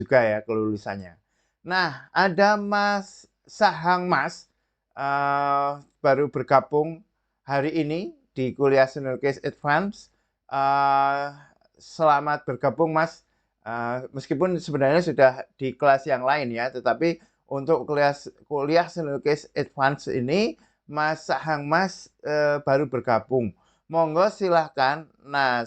juga ya kelulusannya. Nah, ada Mas Sahang Mas, baru bergabung hari ini di kuliah Senior Case Advance. Eee, Selamat bergabung Mas, meskipun sebenarnya sudah di kelas yang lain ya, tetapi untuk kuliah Senior Case Advance ini, Mas Sahang Mas, baru bergabung. Monggo silahkan. Nah,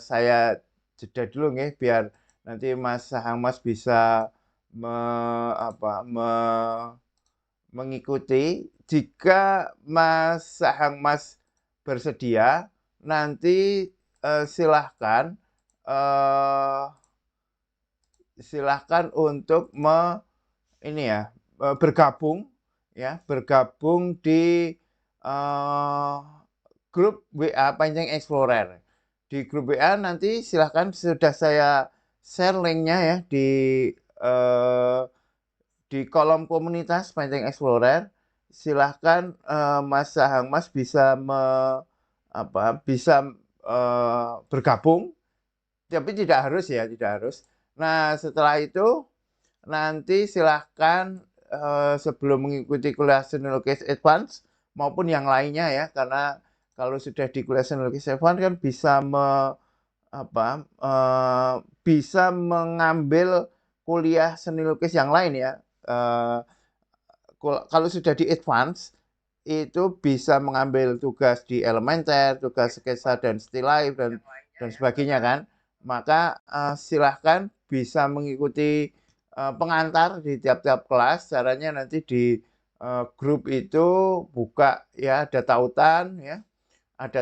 saya jeda dulu nggih, biar nanti Mas Sahang Mas bisa me apa, mengikuti. Jika Mas Sahang Mas bersedia, nanti, silahkan, eee, silahkan untuk ini ya, bergabung di, eee, grup WA Panjang Explorer. Di grup WA nanti silahkan, sudah saya share link-nya ya eee, di kolom komunitas Panjang Explorer. Silahkan, Mas Sahang Mas bisa bergabung, tapi tidak harus ya, tidak harus. Nah, setelah itu nanti silahkan, sebelum mengikuti kuliah Sinologis Advance maupun yang lainnya ya, karena kalau sudah di kuliah Sinologis Advance kan bisa mengambil kuliah seni lukis yang lain ya. Eee, kalau sudah di advance, itu bisa mengambil tugas di elementer, tugas sketsa dan still life dan sebagainya kan. Maka, silahkan bisa mengikuti, pengantar di tiap-tiap kelas. Caranya nanti di, grup itu buka ya, ada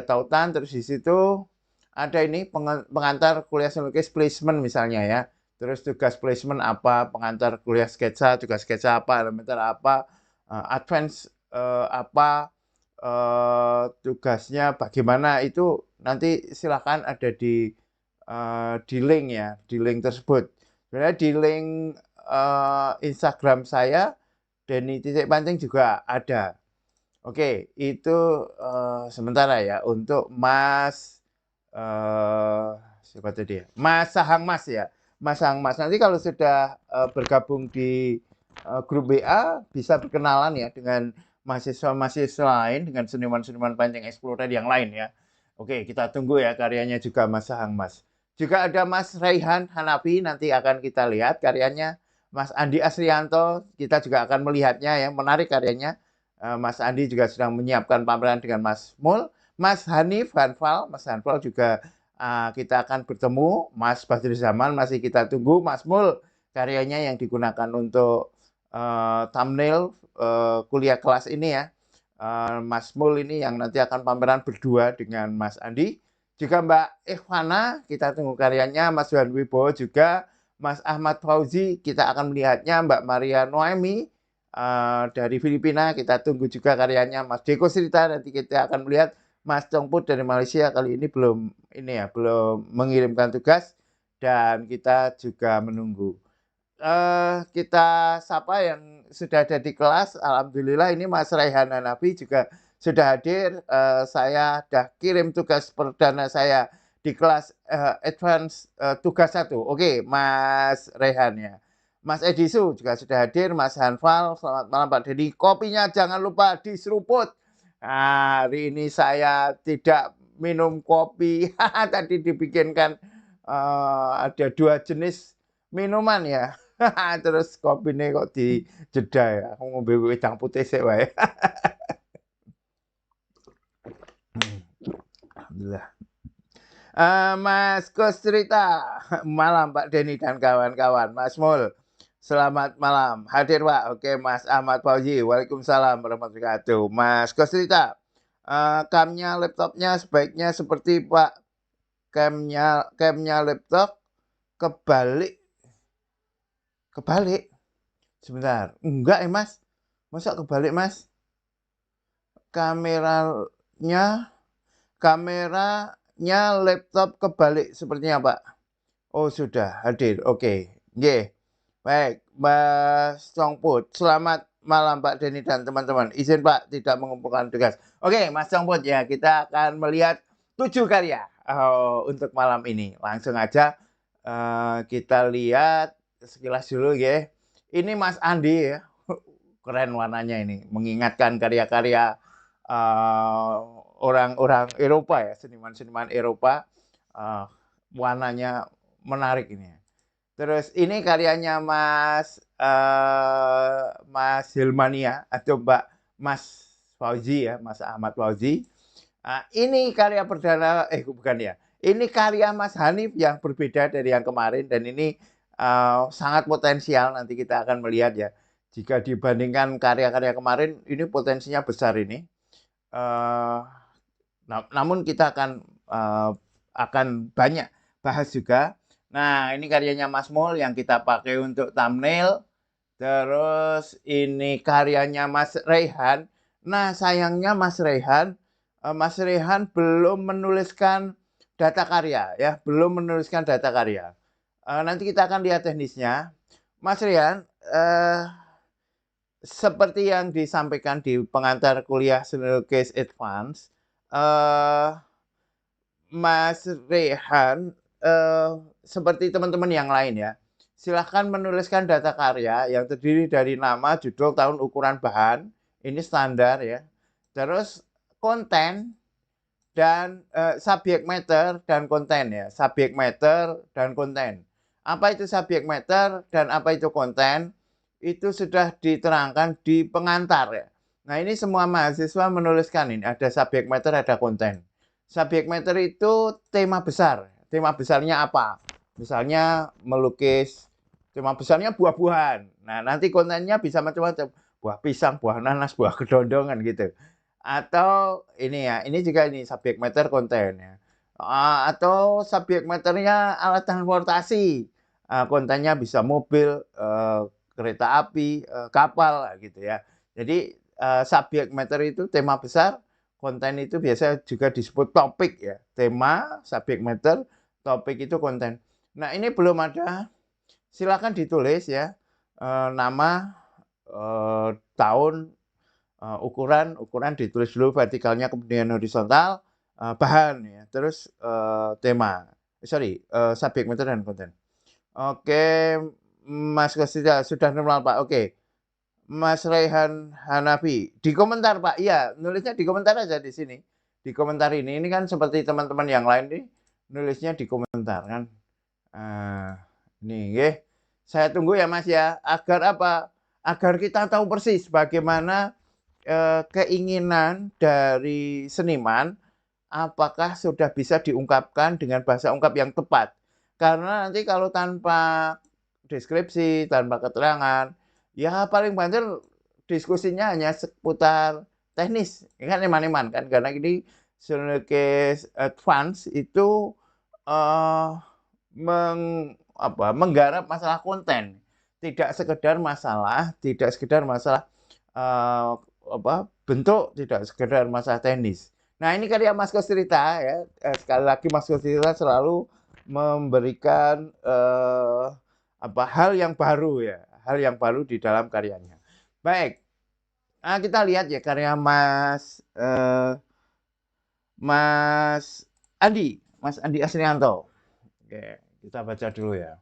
tautan, terus di situ ada ini pengantar kuliah lukis placement misalnya ya. Terus tugas placement apa, pengantar kuliah sketsa, tugas sketsa apa, elementer apa, advance apa, tugasnya bagaimana, itu nanti silakan ada di link ya, di link tersebut. Sebenarnya di link Instagram saya, Denny Titik Pancing juga ada. Oke, itu, sementara ya untuk eee, siapa tadi ya, Mas Sahang Mas ya, Mas Sahang Mas. Nanti kalau sudah, bergabung di, grup WA, bisa berkenalan ya dengan mahasiswa-mahasiswa lain, dengan seniman-seniman Pancing Explorer yang lain ya. Oke, kita tunggu ya karyanya juga Mas Sahang Mas. Juga ada Mas Raihan Hanafi, nanti akan kita lihat karyanya. Mas Andi Asrianto, kita juga akan melihatnya ya, menarik karyanya. Mas Andi juga sedang menyiapkan pameran dengan Mas Mul. Mas Hanif Hanfal, Mas Hanfal juga kita akan bertemu. Mas Badri Zaman masih kita tunggu. Mas Mul, karyanya yang digunakan untuk thumbnail kuliah kelas ini ya. Mas Mul ini yang nanti akan pameran berdua dengan Mas Andi. Juga Mbak Ikhwana, kita tunggu karyanya. Mas Johan Wibowo juga. Mas Ahmad Fauzi, kita akan melihatnya. Mbak Maria Noemi, dari Filipina, kita tunggu juga karyanya. Mas Deko Srita, nanti kita akan melihat. Mas Congput dari Malaysia kali ini belum mengirimkan tugas, dan kita juga menunggu. Kita sapa yang sudah ada di kelas. Alhamdulillah ini Mas Raihan Hanafi juga sudah hadir. Saya sudah kirim tugas perdana saya di kelas advance, tugas 1. Oke, Mas Raihan ya. Mas Edisu juga sudah hadir. Mas Hanfal, selamat malam Pak Dedi. Kopinya jangan lupa diseruput. Nah, hari ini saya tidak minum kopi. Tadi dibikinkan, ada 2 jenis minuman ya. Terus kopine kok dijeda ya, aku ngombe wedang putih sik wae. Alhamdulillah. Mas Kusrita, malam Pak Denny dan kawan-kawan. Mas Mul, selamat malam. Hadir Pak. Oke, Mas Ahmad Fauzi, waalaikumsalam warahmatullahi wabarakatuh. Mas Kusrita, camnya laptopnya sebaiknya seperti Pak, camnya laptop kebalik. Kebalik? Sebentar. Enggak ya Mas. Masa kebalik Mas? Kameranya kameranya laptop kebalik sepertinya Pak. Oh sudah hadir. Oke. Nggih. Baik, Mas Congput. Selamat malam Pak Denny dan teman-teman. Izin Pak tidak mengumpulkan tugas. Oke, Mas Congput ya, kita akan melihat 7 karya untuk malam ini. Langsung aja kita lihat sekilas dulu ya. Ini Mas Andi ya. Keren warnanya ini, mengingatkan karya-karya orang-orang Eropa ya, seniman-seniman Eropa. Uh, Warnanya menarik ini. Terus ini karyanya Mas Hilmania atau Mas Fauzi ya, Mas Ahmad Fauzi. Ini karya perdana, bukan ya. Ini karya Mas Hanif yang berbeda dari yang kemarin dan ini sangat potensial, nanti kita akan melihat ya. Jika dibandingkan karya-karya kemarin, ini potensinya besar ini. Namun kita akan banyak bahas juga. Nah, ini karyanya Mas Mul yang kita pakai untuk thumbnail. Terus ini karyanya Mas Rehan. Nah, sayangnya Mas Rehan belum menuliskan data karya ya, belum menuliskan data karya. Nanti kita akan lihat teknisnya. Mas Rehan, seperti yang disampaikan di pengantar kuliah Case Advance, Mas Rehan seperti teman-teman yang lain ya, silahkan menuliskan data karya yang terdiri dari nama, judul, tahun, ukuran bahan, ini standar ya. Terus konten dan subject matter dan konten ya, subject matter dan konten. Apa itu subject matter dan apa itu konten? Itu sudah diterangkan di pengantar ya. Nah, ini semua mahasiswa menuliskan ini, ada subject matter, ada konten. Subject matter itu tema besar. Tema besarnya apa? Misalnya melukis, tema besarnya buah-buahan. Nah, nanti kontennya bisa macam-macam. Buah pisang, buah nanas, buah kedondongan gitu. Atau ini ya, ini juga ini subject matter konten ya. Atau subject matternya alat transportasi. Kontennya bisa mobil, kereta api, kapal gitu ya. Jadi subject matter itu tema besar, konten itu biasa juga disebut topik ya. Tema, subject matter, topik itu konten. Nah, ini belum ada. Silakan ditulis ya. Nama, tahun, ukuran ditulis dulu vertikalnya kemudian horizontal, bahan ya. Terus tema. Subject matter dan konten. Oke, Mas Kostida sudah normal Pak. Oke. Mas Rehan Hanafi di komentar Pak. Iya, nulisnya di komentar aja di sini. Di komentar ini kan seperti teman-teman yang lain nih, nulisnya di komentar kan. Nih, nggih. Saya tunggu ya Mas ya. Agar apa? Agar kita tahu persis bagaimana keinginan dari seniman, apakah sudah bisa diungkapkan dengan bahasa ungkap yang tepat. Karena nanti kalau tanpa deskripsi, tanpa keterangan, ya paling banter diskusinya hanya seputar teknis, ya kan eman-eman kan. Karena ini Case Advance itu menggarap masalah konten, tidak sekedar masalah bentuk, tidak sekedar masalah teknis. Nah, ini karya Mas Kostrita ya. Sekali lagi Mas Kostrita selalu memberikan hal yang baru ya, hal yang baru di dalam karyanya. Baik, kita lihat ya karya Mas Andi Asrianto. Oke, kita baca dulu ya.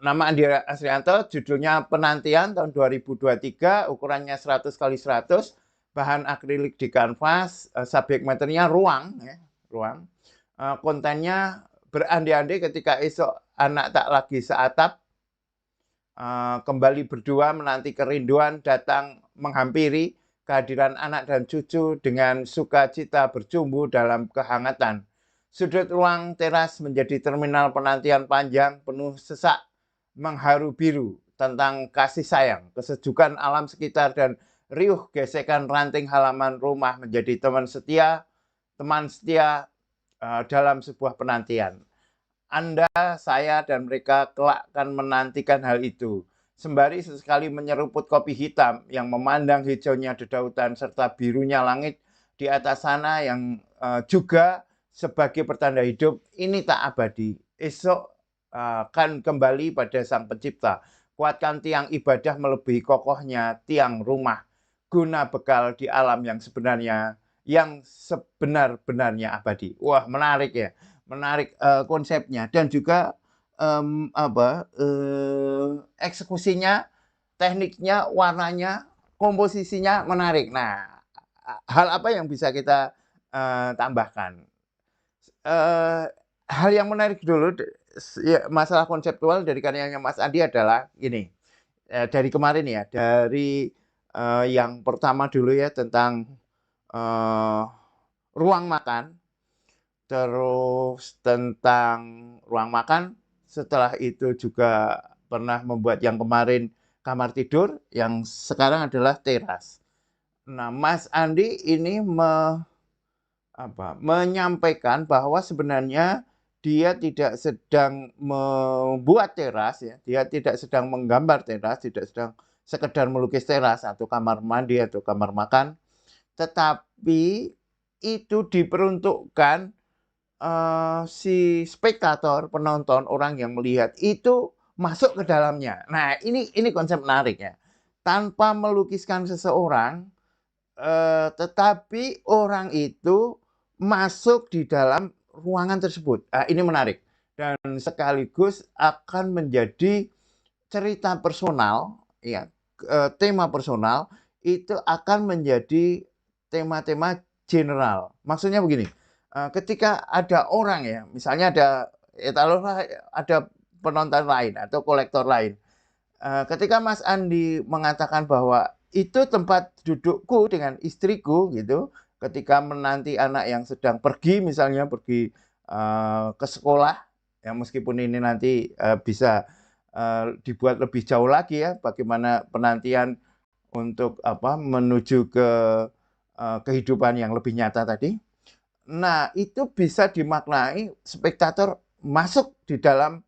Nama Andi Asrianto, judulnya Penantian tahun 2023, ukurannya 100 x 100, bahan akrilik di kanvas, subject matternya ruang ya, ruang. Kontennya berandai-andai ketika esok anak tak lagi seatap, kembali berdua menanti kerinduan datang menghampiri, kehadiran anak dan cucu dengan sukacita bercumbu dalam kehangatan. Sudut ruang teras menjadi terminal penantian panjang penuh sesak mengharu biru tentang kasih sayang, kesejukan alam sekitar dan riuh gesekan ranting halaman rumah menjadi teman setia dalam sebuah penantian. Anda, saya, dan mereka kelak akan menantikan hal itu. Sembari sesekali menyeruput kopi hitam yang memandang hijaunya dedaunan serta birunya langit di atas sana yang juga sebagai pertanda hidup ini tak abadi. Esok akan kembali pada Sang Pencipta. Kuatkan tiang ibadah melebihi kokohnya tiang rumah guna bekal di alam yang sebenar-benarnya abadi. Wah, menarik ya. Menarik konsepnya dan juga eksekusinya, tekniknya, warnanya, komposisinya menarik. Nah, hal apa yang bisa kita, tambahkan? Eee, Hal yang menarik dulu ya masalah konseptual dari karyanya Mas Andi adalah gini, dari kemarin ya, dari, yang pertama dulu ya tentang, eee, ruang makan, terus tentang ruang makan, setelah itu juga pernah membuat yang kemarin kamar tidur, yang sekarang adalah teras. Nah, Mas Andi ini menyampaikan bahwa sebenarnya dia tidak sedang membuat teras ya, dia tidak sedang menggambar teras, tidak sedang sekedar melukis teras atau kamar mandi atau kamar makan, tetapi itu diperuntukkan, si spektator, penonton, orang yang melihat itu masuk ke dalamnya. Nah, ini konsep menarik ya. Tanpa melukiskan seseorang, tetapi orang itu masuk di dalam ruangan tersebut. Ini menarik dan sekaligus akan menjadi cerita personal, ya, tema personal itu akan menjadi tema-tema general. Maksudnya begini, ketika ada orang ya, misalnya taruhlah ada penonton lain atau kolektor lain. Ketika Mas Andi mengatakan bahwa itu tempat dudukku dengan istriku gitu, ketika menanti anak yang sedang pergi misalnya pergi, ke sekolah, ya meskipun ini nanti, bisa, dibuat lebih jauh lagi ya, bagaimana penantian untuk menuju ke, kehidupan yang lebih nyata tadi. Nah, itu bisa dimaknai spektator masuk di dalam,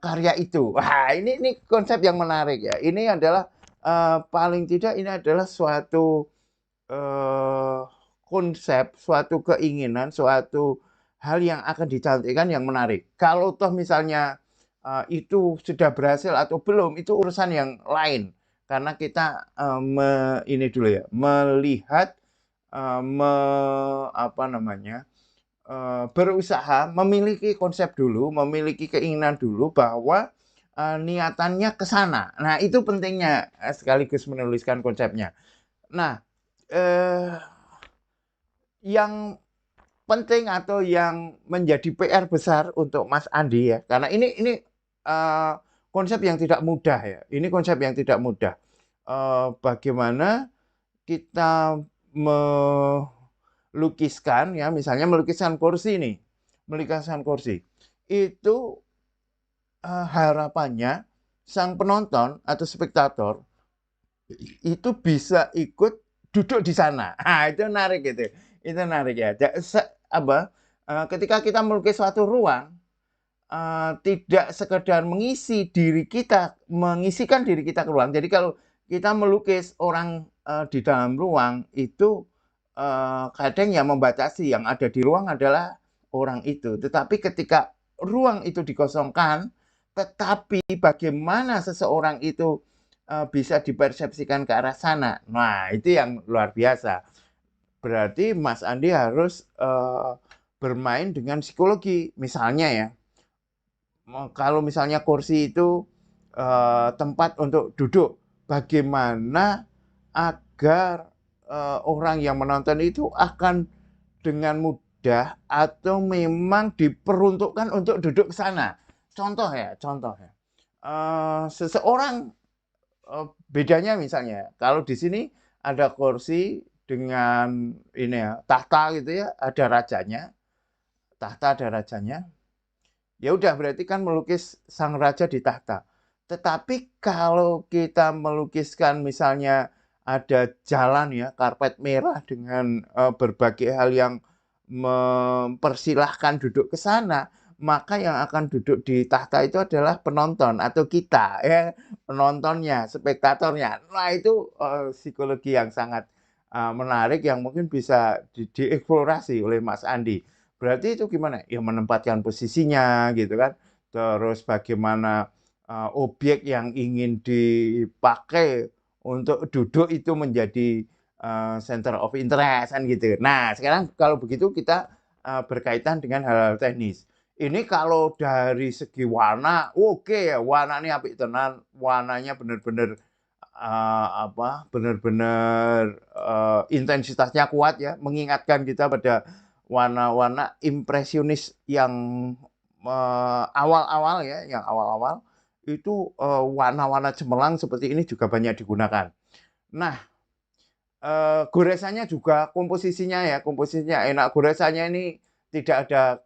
karya itu. Wah, ini konsep yang menarik ya. Ini adalah, paling tidak ini adalah suatu, eee, konsep, suatu keinginan, suatu hal yang akan dicantikkan yang menarik. Kalau toh misalnya, itu sudah berhasil atau belum, itu urusan yang lain. Karena kita, ini dulu ya, melihat, eee, me apa namanya, berusaha memiliki konsep dulu, memiliki keinginan dulu bahwa, niatannya ke sana. Nah, itu pentingnya, sekaligus menuliskan konsepnya. Nah, eee, yang penting atau yang menjadi PR besar untuk Mas Andi ya, karena ini, konsep yang tidak mudah ya, ini konsep yang tidak mudah. Bagaimana kita melukiskan ya, misalnya melukiskan kursi nih, melukiskan kursi. Itu, harapannya sang penonton atau spektator itu bisa ikut duduk di sana. Itu menarik gitu, itu menarik ya. Ketika kita melukis suatu ruang, tidak sekedar mengisikan diri kita ke ruang. Jadi kalau kita melukis orang, di dalam ruang itu, kadang yang membatasi, yang ada di ruang adalah orang itu. Tetapi ketika ruang itu dikosongkan, tetapi bagaimana seseorang itu, bisa dipersepsikan ke arah sana. Nah, itu yang luar biasa. Berarti Mas Andi harus, bermain dengan psikologi. Misalnya ya, kalau misalnya kursi itu, tempat untuk duduk, bagaimana agar, orang yang menonton itu akan dengan mudah atau memang diperuntukkan untuk duduk ke sana. Contoh ya, seseorang, bedanya misalnya kalau di sini ada kursi dengan ini ya, tahta gitu ya, ada rajanya, tahta ada rajanya. Ya udah berarti kan melukis sang raja di tahta. Tetapi kalau kita melukiskan misalnya ada jalan ya, karpet merah dengan, berbagai hal yang mempersilahkan duduk ke sana, maka yang akan duduk di tahta itu adalah penonton atau kita ya, penontonnya, spektatornya. Nah itu, psikologi yang sangat, menarik yang mungkin bisa dieksplorasi oleh Mas Andi. Berarti itu gimana? Ya menempatkan posisinya gitu kan, terus bagaimana, objek yang ingin dipakai untuk duduk itu menjadi, center of interest kan gitu. Nah sekarang kalau begitu kita, berkaitan dengan hal-hal teknis. Ini kalau dari segi warna, oke ya, warnanya apik tenan, warnanya bener-bener, bener-bener, intensitasnya kuat ya, mengingatkan kita pada warna-warna impresionis yang, awal-awal ya, yang awal-awal itu, warna-warna cemerlang seperti ini juga banyak digunakan. Nah, goresannya juga komposisinya enak, goresannya ini tidak ada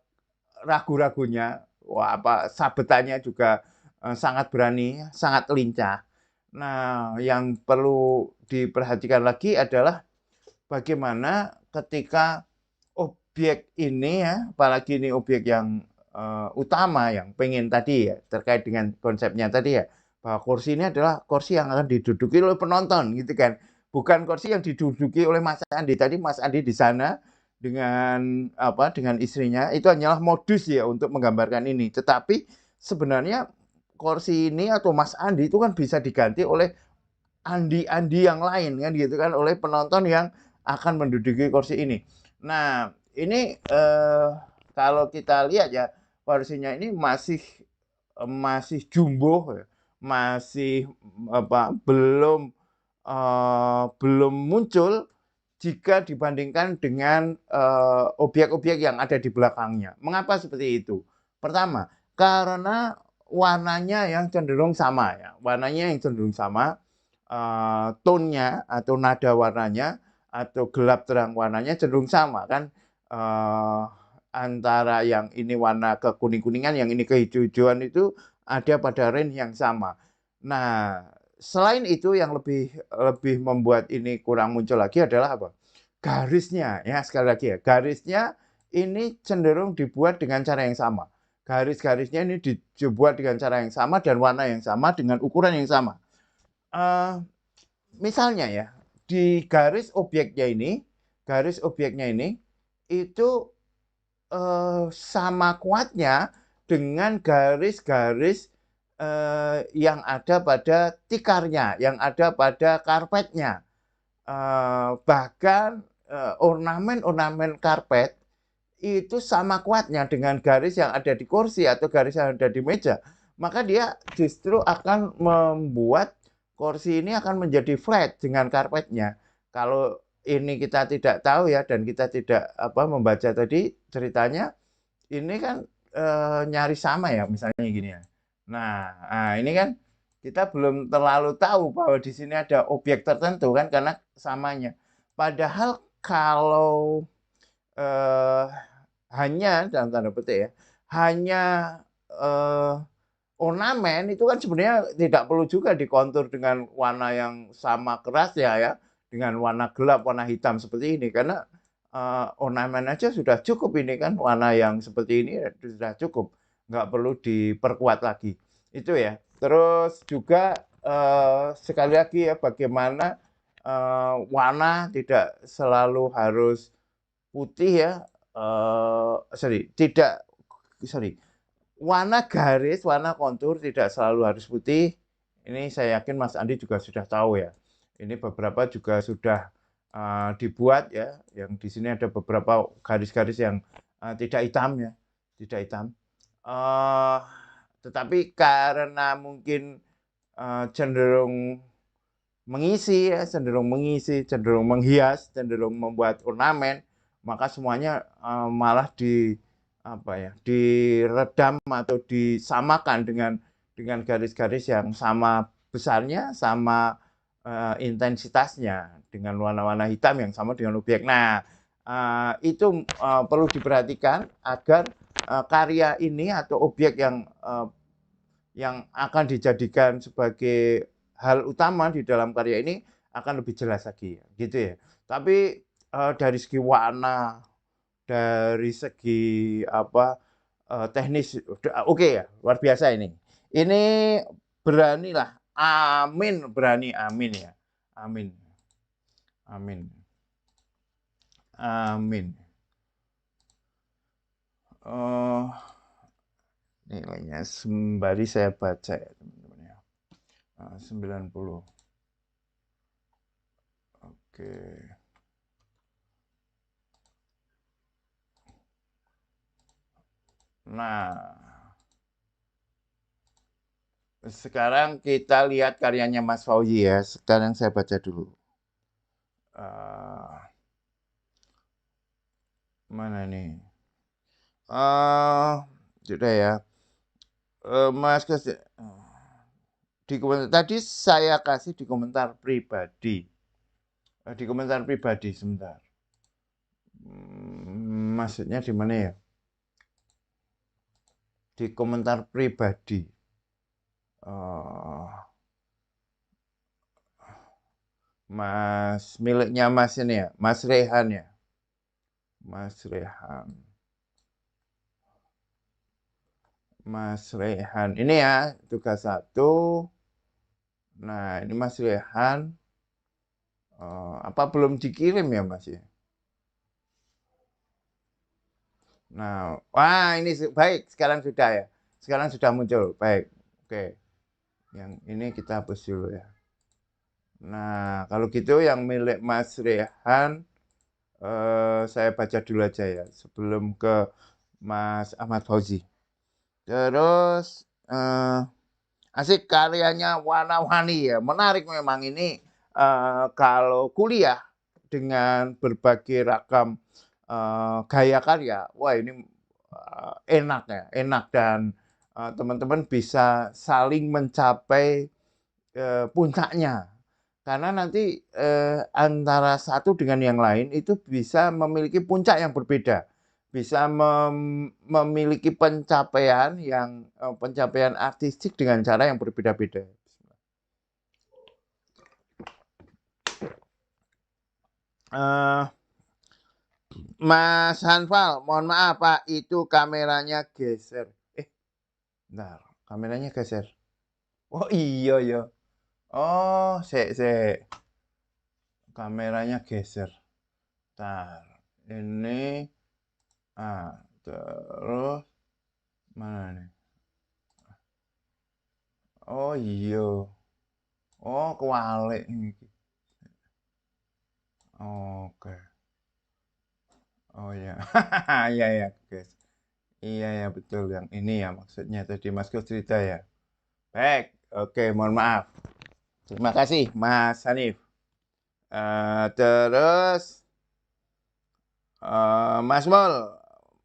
ragu-ragunya. Wah, sabetannya juga, sangat berani, sangat lincah. Nah, yang perlu diperhatikan lagi adalah bagaimana ketika objek ini ya, apalagi ini objek yang, utama yang pengen tadi ya, terkait dengan konsepnya tadi ya, bahwa kursi ini adalah kursi yang akan diduduki oleh penonton gitu kan. Bukan kursi yang diduduki oleh Mas Andi. Tadi Mas Andi di sana dengan istrinya itu hanyalah modus ya untuk menggambarkan ini. Tetapi sebenarnya kursi ini atau Mas Andi itu kan bisa diganti oleh Andi-Andi yang lain kan gitu kan, oleh penonton yang akan menduduki kursi ini. Nah, ini, kalau kita lihat ya, kursinya ini masih jumbo ya, masih belum muncul jika dibandingkan dengan, obyek-obyek yang ada di belakangnya. Mengapa seperti itu? Pertama, karena warnanya yang cenderung sama ya, warnanya yang cenderung sama, tone-nya atau nada warnanya atau gelap terang warnanya cenderung sama kan, eee, antara yang ini warna kekuning-kuningan, yang ini kehijau-hijauan itu ada pada range yang sama. Nah, selain itu yang lebih lebih membuat ini kurang muncul lagi adalah apa? Garisnya ya, sekali lagi ya, garisnya ini cenderung dibuat dengan cara yang sama. Garis-garisnya ini dibuat dengan cara yang sama dan warna yang sama dengan ukuran yang sama. Eee, Misalnya ya, di garis objeknya ini itu, sama kuatnya dengan garis-garis, yang ada pada tikarnya, yang ada pada karpetnya. Bahkan, ornamen-ornamen karpet itu sama kuatnya dengan garis yang ada di kursi atau garis yang ada di meja, maka dia justru akan membuat kursi ini akan menjadi flat dengan karpetnya. Kalau ini kita tidak tahu ya dan kita tidak membaca tadi ceritanya, ini kan, nyaris sama ya misalnya gini ya. Ini kan kita belum terlalu tahu bahwa di sini ada objek tertentu kan karena samanya. Padahal kalau, eee, hanya dalam tanda petik ya, hanya, eee, ornamen itu kan sebenarnya tidak perlu juga dikontur dengan warna yang sama kerasnya ya, dengan warna gelap, warna hitam seperti ini karena, ornamen aja sudah cukup ini kan, warna yang seperti ini sudah cukup, nggak perlu diperkuat lagi, itu ya. Terus juga, sekali lagi ya bagaimana, warna tidak selalu harus putih ya, sorry, warna garis, warna kontur tidak selalu harus putih. Ini saya yakin Mas Andi juga sudah tahu ya. Ini beberapa juga sudah, dibuat ya, yang di sini ada beberapa garis-garis yang, tidak hitam ya, tidak hitam. Eee, tetapi karena mungkin, cenderung cenderung menghias, cenderung membuat ornamen, maka semuanya, malah diredam atau disamakan dengan garis-garis yang sama besarnya, sama, intensitasnya, dengan warna-warna hitam yang sama dengan objek. Nah, itu, perlu diperhatikan agar, karya ini atau objek yang akan dijadikan sebagai hal utama di dalam karya ini akan lebih jelas lagi, gitu ya. Tapi, dari segi warna, dari segi teknis oke ya, luar biasa ini. Ini beranilah, amin, berani, amin ya. Amin, amin, amin. Oh, nilainya sembari saya baca ya teman-teman ya. 90. Oke. Okay. Nah, sekarang kita lihat karyanya Mas Fauzi ya. Sekarang saya baca dulu. Eh, mana nih? Sudah ya. Mas di komentar tadi saya kasih di komentar pribadi. Di komentar pribadi sebentar. Maksudnya di mana ya? Di komentar pribadi. Mas miliknya Mas ini ya, Mas Rehan ya. Mas Rehan. Mas Rehan. Ini ya, tugas 1. Nah, ini Mas Rehan. Apa belum dikirim ya, Mas ya? Nah, wah ini baik, sekarang sudah ya. Sekarang sudah muncul. Baik. Oke. Yang ini kita hapus dulu ya. Nah, kalau gitu yang milik Mas Rehan saya baca dulu aja ya sebelum ke Mas Ahmad Fauzi. Terus asik karyanya warna-warni ya. Menarik memang ini kalau kuliah dengan berbagai ragam gaya karya. Wah, ini enak ya, enak dan teman-teman bisa saling mencapai puncaknya. Karena nanti antara satu dengan yang lain itu bisa memiliki puncak yang berbeda. Bisa memiliki pencapaian yang pencapaian artistik dengan cara yang berbeda-beda. Mas Hanfal, mohon maaf Pak, itu kameranya geser. Bentar, kameranya geser. Oh iya ya. Oh, kameranya geser. Bentar, ini terus mana nih? Oh iya. Oh, kewalik ini. Oke. Oh ya. Iya ya, guys. Iya ya, betul yang ini ya maksudnya tadi Mas Gus cerita ya. Baik, oke, mohon maaf. Terima kasih Mas Hanif. Terus Mas Mul,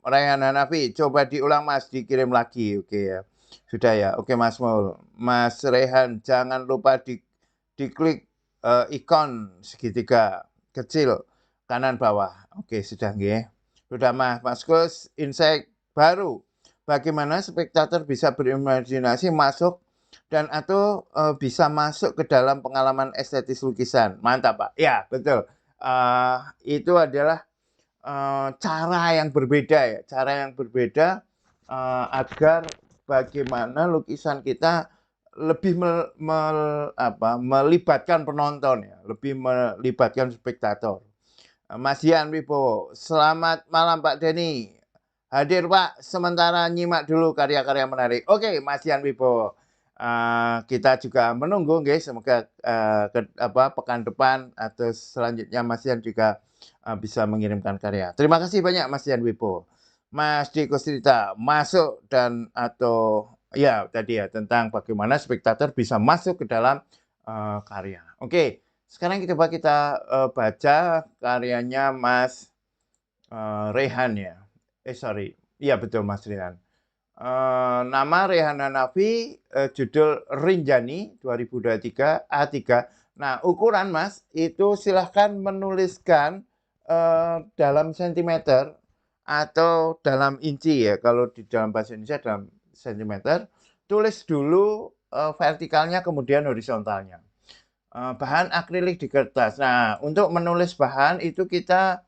Rayhan Hanafi, coba diulang Mas, dikirim lagi. Oke ya. Sudah ya. Oke Mas Mul. Mas Rehan, jangan lupa diklik ikon segitiga kecil kanan bawah. Oke, sudah nggih. Sudah Mas Gus, insight baru. Bagaimana spektator bisa berimajinasi masuk dan atau bisa masuk ke dalam pengalaman estetis lukisan. Mantap, Pak. Ya, betul. Itu adalah cara yang berbeda ya, cara yang berbeda agar bagaimana lukisan kita lebih melibatkan penonton ya, lebih melibatkan spektator. Mas Dian Wibowo, selamat malam Pak Denny. Hadir Pak, sementara nyimak dulu karya-karya menarik. Oke, Mas Dian Wibowo. Kita juga menunggu, guys. Semoga pekan depan atau selanjutnya Mas Dian juga bisa mengirimkan karya. Terima kasih banyak Mas Dian Wibowo. Mas Diko Strita masuk dan atau ya tadi ya tentang bagaimana spektator bisa masuk ke dalam karya. Oke, sekarang coba kita baca karyanya Mas Rehan ya. Sorry, iya betul Mas Rehan. Nama Rehan Hanafi, judul Rinjani 2023 A3. Nah, ukuran Mas itu silahkan menuliskan dalam sentimeter atau dalam inci ya. Kalau di dalam bahasa Indonesia dalam sentimeter, tulis dulu vertikalnya kemudian horizontalnya. Bahan akrilik di kertas. Nah, untuk menulis bahan itu kita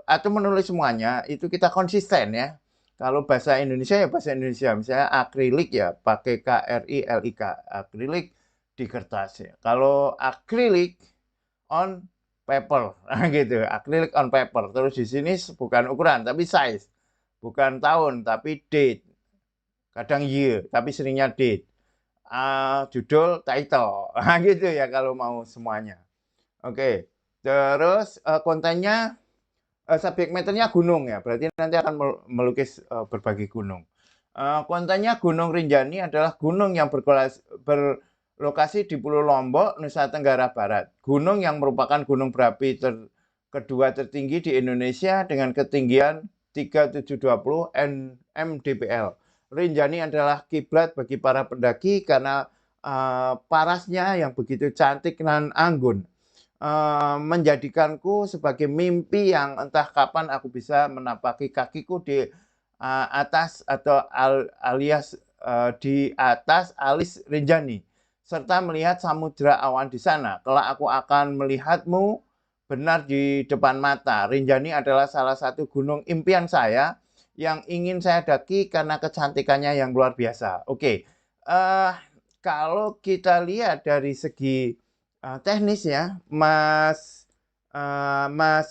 atau menulis semuanya itu kita konsisten ya. Kalau bahasa Indonesia ya bahasa Indonesia. Misalnya akrilik ya pakai KRILIK, akrilik di kertas ya. Kalau akrilik on paper gitu, akrilik on paper. Terus di sini bukan ukuran tapi size. Bukan tahun tapi date. Kadang year tapi seringnya date. Judul title gitu ya kalau mau semuanya. Oke. Terus kontennya subjek matter-nya gunung ya, berarti nanti akan melukis berbagai gunung. Kontennya Gunung Rinjani adalah gunung yang berlokasi di Pulau Lombok, Nusa Tenggara Barat. Gunung yang merupakan gunung berapi kedua tertinggi di Indonesia dengan ketinggian 3720 mdpl. Rinjani adalah kiblat bagi para pendaki karena parasnya yang begitu cantik dan anggun. Menjadikanku sebagai mimpi yang entah kapan aku bisa menapaki kakiku di atas atau alias di atas alis Rinjani serta melihat samudra awan di sana. Kelak aku akan melihatmu benar di depan mata. Rinjani adalah salah satu gunung impian saya yang ingin saya daki karena kecantikannya yang luar biasa. Oke, kalau kita lihat dari segi teknis ya, Mas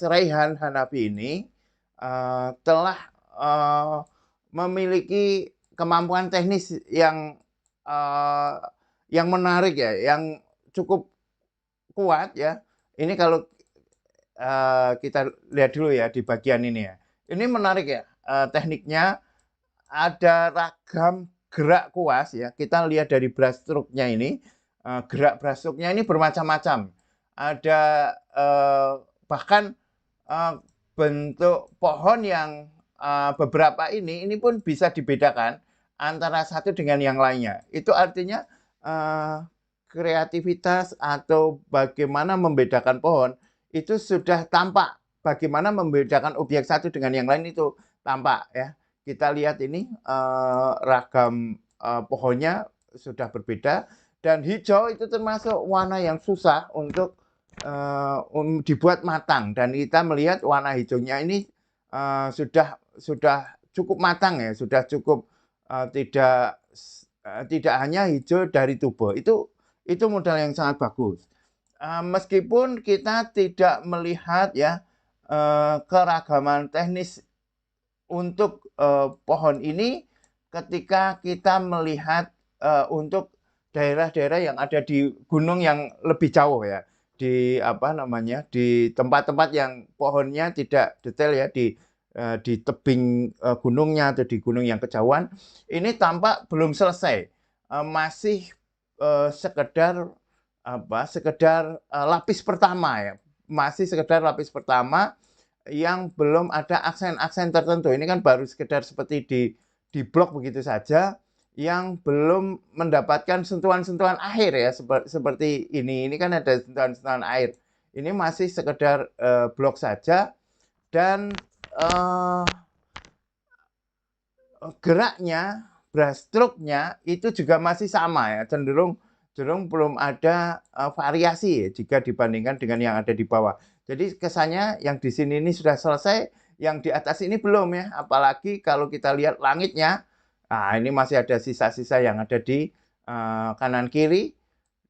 Raihan Hanafi ini telah memiliki kemampuan teknis yang menarik ya, yang cukup kuat ya. Ini kalau kita lihat dulu ya di bagian ini ya. Ini menarik ya, tekniknya ada ragam gerak kuas ya. Kita lihat dari brushstroke-nya ini. Gerak brushstroke-nya ini bermacam-macam. Ada bahkan bentuk pohon yang beberapa ini pun bisa dibedakan antara satu dengan yang lainnya. Itu artinya kreativitas atau bagaimana membedakan pohon itu sudah tampak. Bagaimana membedakan objek satu dengan yang lain itu tampak ya. Kita lihat ini ragam pohonnya sudah berbeda. Dan hijau itu termasuk warna yang susah untuk dibuat matang. Dan kita melihat warna hijaunya ini sudah cukup matang ya, sudah cukup tidak hanya hijau dari tubuh. Itu modal yang sangat bagus. Meskipun kita tidak melihat ya keragaman teknis untuk pohon ini ketika kita melihat untuk daerah-daerah yang ada di gunung yang lebih jauh ya, di tempat-tempat yang pohonnya tidak detail ya, di tebing gunungnya atau di gunung yang kejauhan, ini tampak belum selesai, masih sekedar lapis pertama ya, masih sekedar lapis pertama yang belum ada aksen-aksen tertentu. Ini kan baru sekedar seperti di blok begitu saja, yang belum mendapatkan sentuhan-sentuhan air ya, seperti ini. Ini kan ada sentuhan-sentuhan air. Ini masih sekedar blok saja, dan geraknya, brushstroke-nya itu juga masih sama ya, cenderung belum ada variasi ya, jika dibandingkan dengan yang ada di bawah. Jadi kesannya yang di sini ini sudah selesai, yang di atas ini belum ya. Apalagi kalau kita lihat langitnya. Nah, ini masih ada sisa-sisa yang ada di kanan kiri.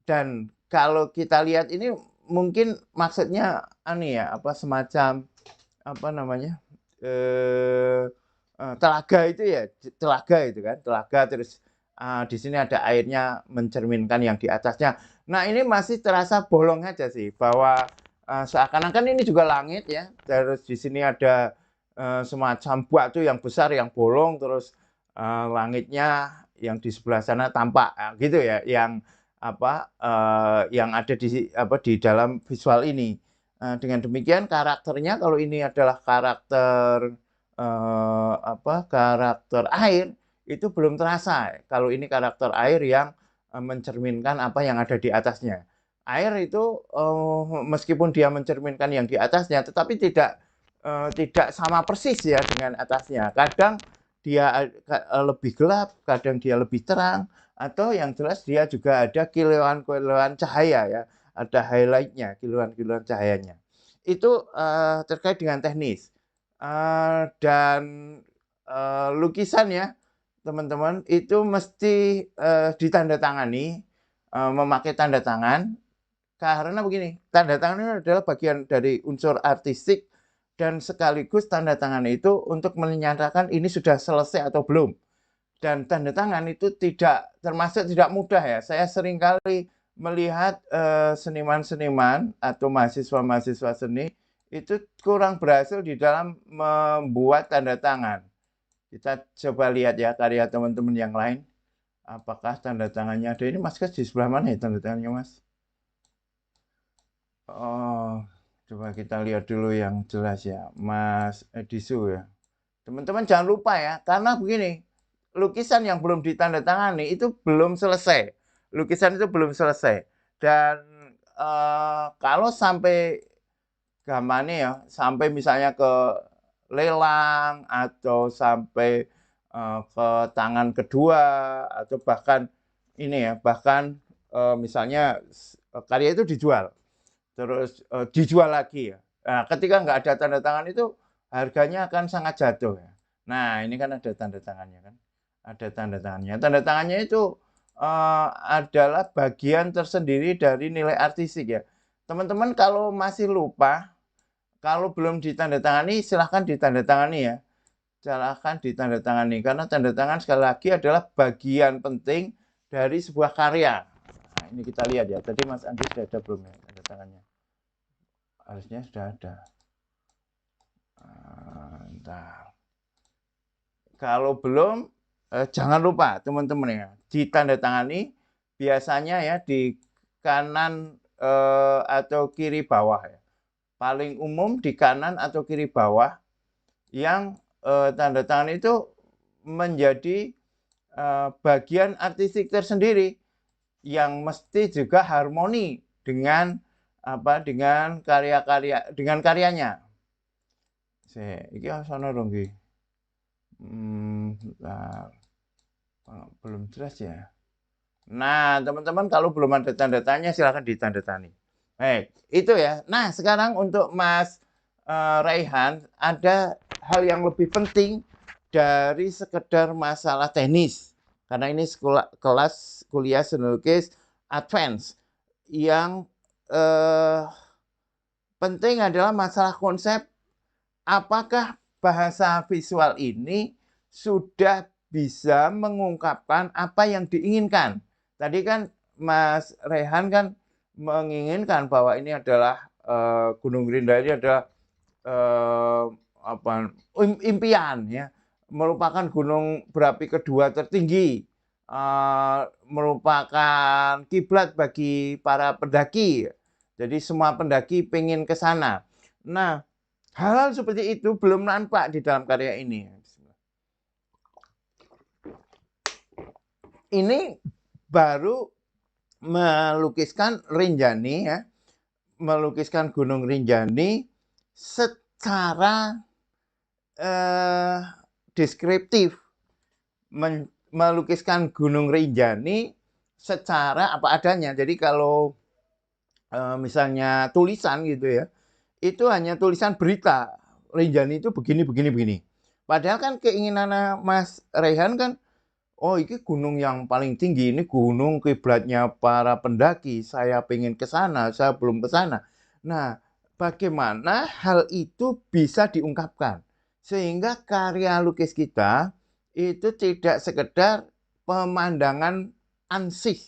Dan kalau kita lihat ini mungkin maksudnya semacam telaga itu ya, telaga itu kan, telaga, terus di sini ada airnya mencerminkan yang di atasnya. Nah, ini masih terasa bolong aja sih, bahwa seakan-akan ini juga langit ya. Terus di sini ada semacam batu yang besar yang bolong, terus langitnya yang di sebelah sana tampak gitu ya, yang ada di dalam visual ini. Dengan demikian karakternya, kalau ini adalah karakter air, itu belum terasa. Kalau ini karakter air yang mencerminkan apa yang ada di atasnya. Air itu meskipun dia mencerminkan yang di atasnya, tetapi tidak sama persis ya dengan atasnya. Kadang dia lebih gelap, kadang dia lebih terang, atau yang jelas dia juga ada kilauan-kilauan cahaya ya, ada highlight-nya, kilauan-kilauan cahayanya. Itu terkait dengan teknis. Dan lukisan ya teman-teman, itu mesti ditandatangani, memakai tanda tangan, karena begini, tanda tangan ini adalah bagian dari unsur artistik, dan sekaligus tanda tangan itu untuk menyatakan ini sudah selesai atau belum. Dan tanda tangan itu tidak mudah ya. Saya seringkali melihat seniman-seniman atau mahasiswa-mahasiswa seni itu kurang berhasil di dalam membuat tanda tangan. Kita coba lihat ya karya teman-teman yang lain. Apakah tanda tangannya ada? Ini Mas Kes di sebelah mana ya tanda tangannya, Mas? Oh, coba kita lihat dulu yang jelas ya, Mas Edisu ya. Teman-teman jangan lupa ya, karena begini, lukisan yang belum ditandatangani itu belum selesai. Lukisan itu belum selesai. Dan kalau sampai gambarnya ya, sampai misalnya ke lelang atau sampai ke tangan kedua atau bahkan ini ya, bahkan misalnya karya itu dijual, terus dijual lagi ya. Nah, ketika nggak ada tanda tangan itu harganya akan sangat jatuh ya. Nah, ini kan ada tanda tangannya kan, ada tanda tangannya. Tanda tangannya itu adalah bagian tersendiri dari nilai artistik ya. Teman-teman kalau masih lupa, kalau belum ditandatangani, silahkan ditandatangani ya. Silahkan ditandatangani. Karena tanda tangan sekali lagi adalah bagian penting dari sebuah karya. Nah, ini kita lihat ya. Tadi Mas Andi sudah ada belum ya tanda tangannya? Harusnya sudah ada. Bentar. Kalau belum, jangan lupa teman-teman ya. Ditandatangani biasanya ya di kanan atau kiri bawah ya. Paling umum di kanan atau kiri bawah yang tanda tangan itu menjadi bagian artistik tersendiri yang mesti juga harmoni dengan dengan karya-karya dengan karyanya. Iki sono dong iki. Belum jelas ya. Nah, teman-teman kalau belum ada tanda tanya silahkan ditandatangani. Baik, itu ya. Nah, sekarang untuk Mas Raihan ada hal yang lebih penting dari sekedar masalah teknis. Karena ini kelas kuliah seni lukis advance yang penting adalah masalah konsep. Apakah bahasa visual ini sudah bisa mengungkapkan apa yang diinginkan? Tadi kan Mas Rehan kan menginginkan bahwa ini adalah Gunung Rinjani adalah impian ya, merupakan gunung berapi kedua tertinggi, merupakan kiblat bagi para pendaki. Jadi semua pendaki pengen ke sana. Nah, hal-hal seperti itu belum nampak di dalam karya ini. Ini baru melukiskan Rinjani ya, melukiskan Gunung Rinjani secara deskriptif, melukiskan Gunung Rinjani secara apa adanya. Jadi kalau misalnya tulisan gitu ya, itu hanya tulisan berita Rinjani itu begini. Padahal kan keinginan Mas Rehan kan, oh ini gunung yang paling tinggi, ini gunung kiblatnya para pendaki, saya pengen ke sana, saya belum ke sana. Nah, bagaimana hal itu bisa diungkapkan? Sehingga karya lukis kita itu tidak sekedar pemandangan ansih.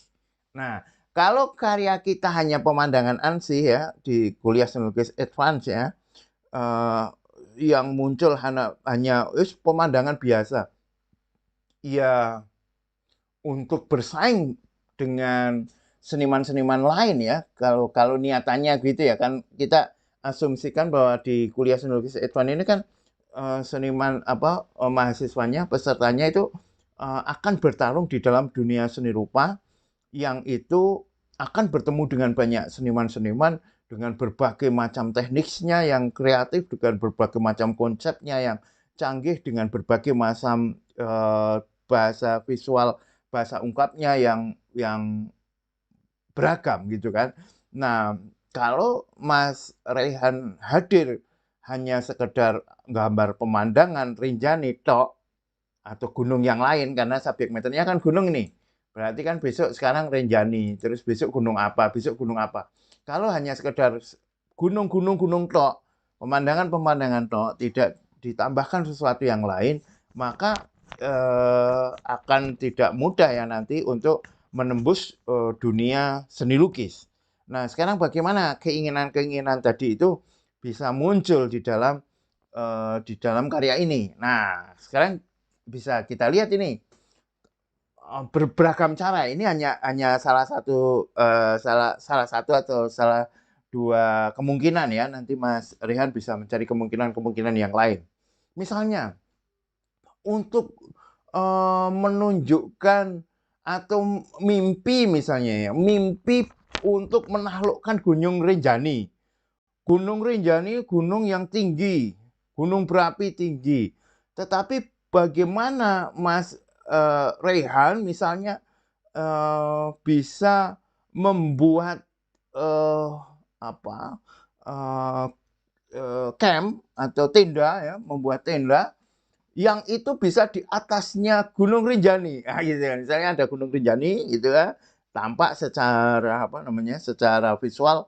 Nah, kalau karya kita hanya pemandangan ansih ya, di kuliah seni lukis advance ya, yang muncul hanya pemandangan biasa. Ya, untuk bersaing dengan seniman-seniman lain ya, kalau niatannya gitu ya kan, kita asumsikan bahwa di kuliah seni lukis advance ini kan seniman mahasiswanya, pesertanya itu akan bertarung di dalam dunia seni rupa yang itu akan bertemu dengan banyak seniman-seniman dengan berbagai macam tekniknya yang kreatif, dengan berbagai macam konsepnya yang canggih, dengan berbagai macam bahasa visual, bahasa ungkapnya yang beragam gitu kan. Nah, kalau Mas Rehan hadir hanya sekedar gambar pemandangan Rinjani tok atau gunung yang lain, karena subjek maternya kan gunung nih. Berarti kan besok sekarang Rinjani, terus besok gunung apa, besok gunung apa. Kalau hanya sekedar gunung tok, pemandangan tok, tidak ditambahkan sesuatu yang lain, maka akan tidak mudah ya nanti untuk menembus dunia seni lukis. Nah, sekarang bagaimana keinginan-keinginan tadi itu bisa muncul di dalam karya ini. Nah, sekarang bisa kita lihat ini beragam cara. Ini hanya salah satu salah satu atau salah dua kemungkinan ya. Nanti Mas Rehan bisa mencari kemungkinan-kemungkinan yang lain. Misalnya untuk menunjukkan atau mimpi misalnya ya, mimpi untuk menaklukkan Gunung Rinjani. Gunung Rinjani gunung yang tinggi, gunung berapi tinggi. Tetapi bagaimana Mas Rehan misalnya bisa membuat apa camp atau tenda ya, membuat tenda yang itu bisa di atasnya Gunung Rinjani. Nah, gitu kan. Misalnya ada Gunung Rinjani gitu kan, tampak secara apa namanya? Secara visual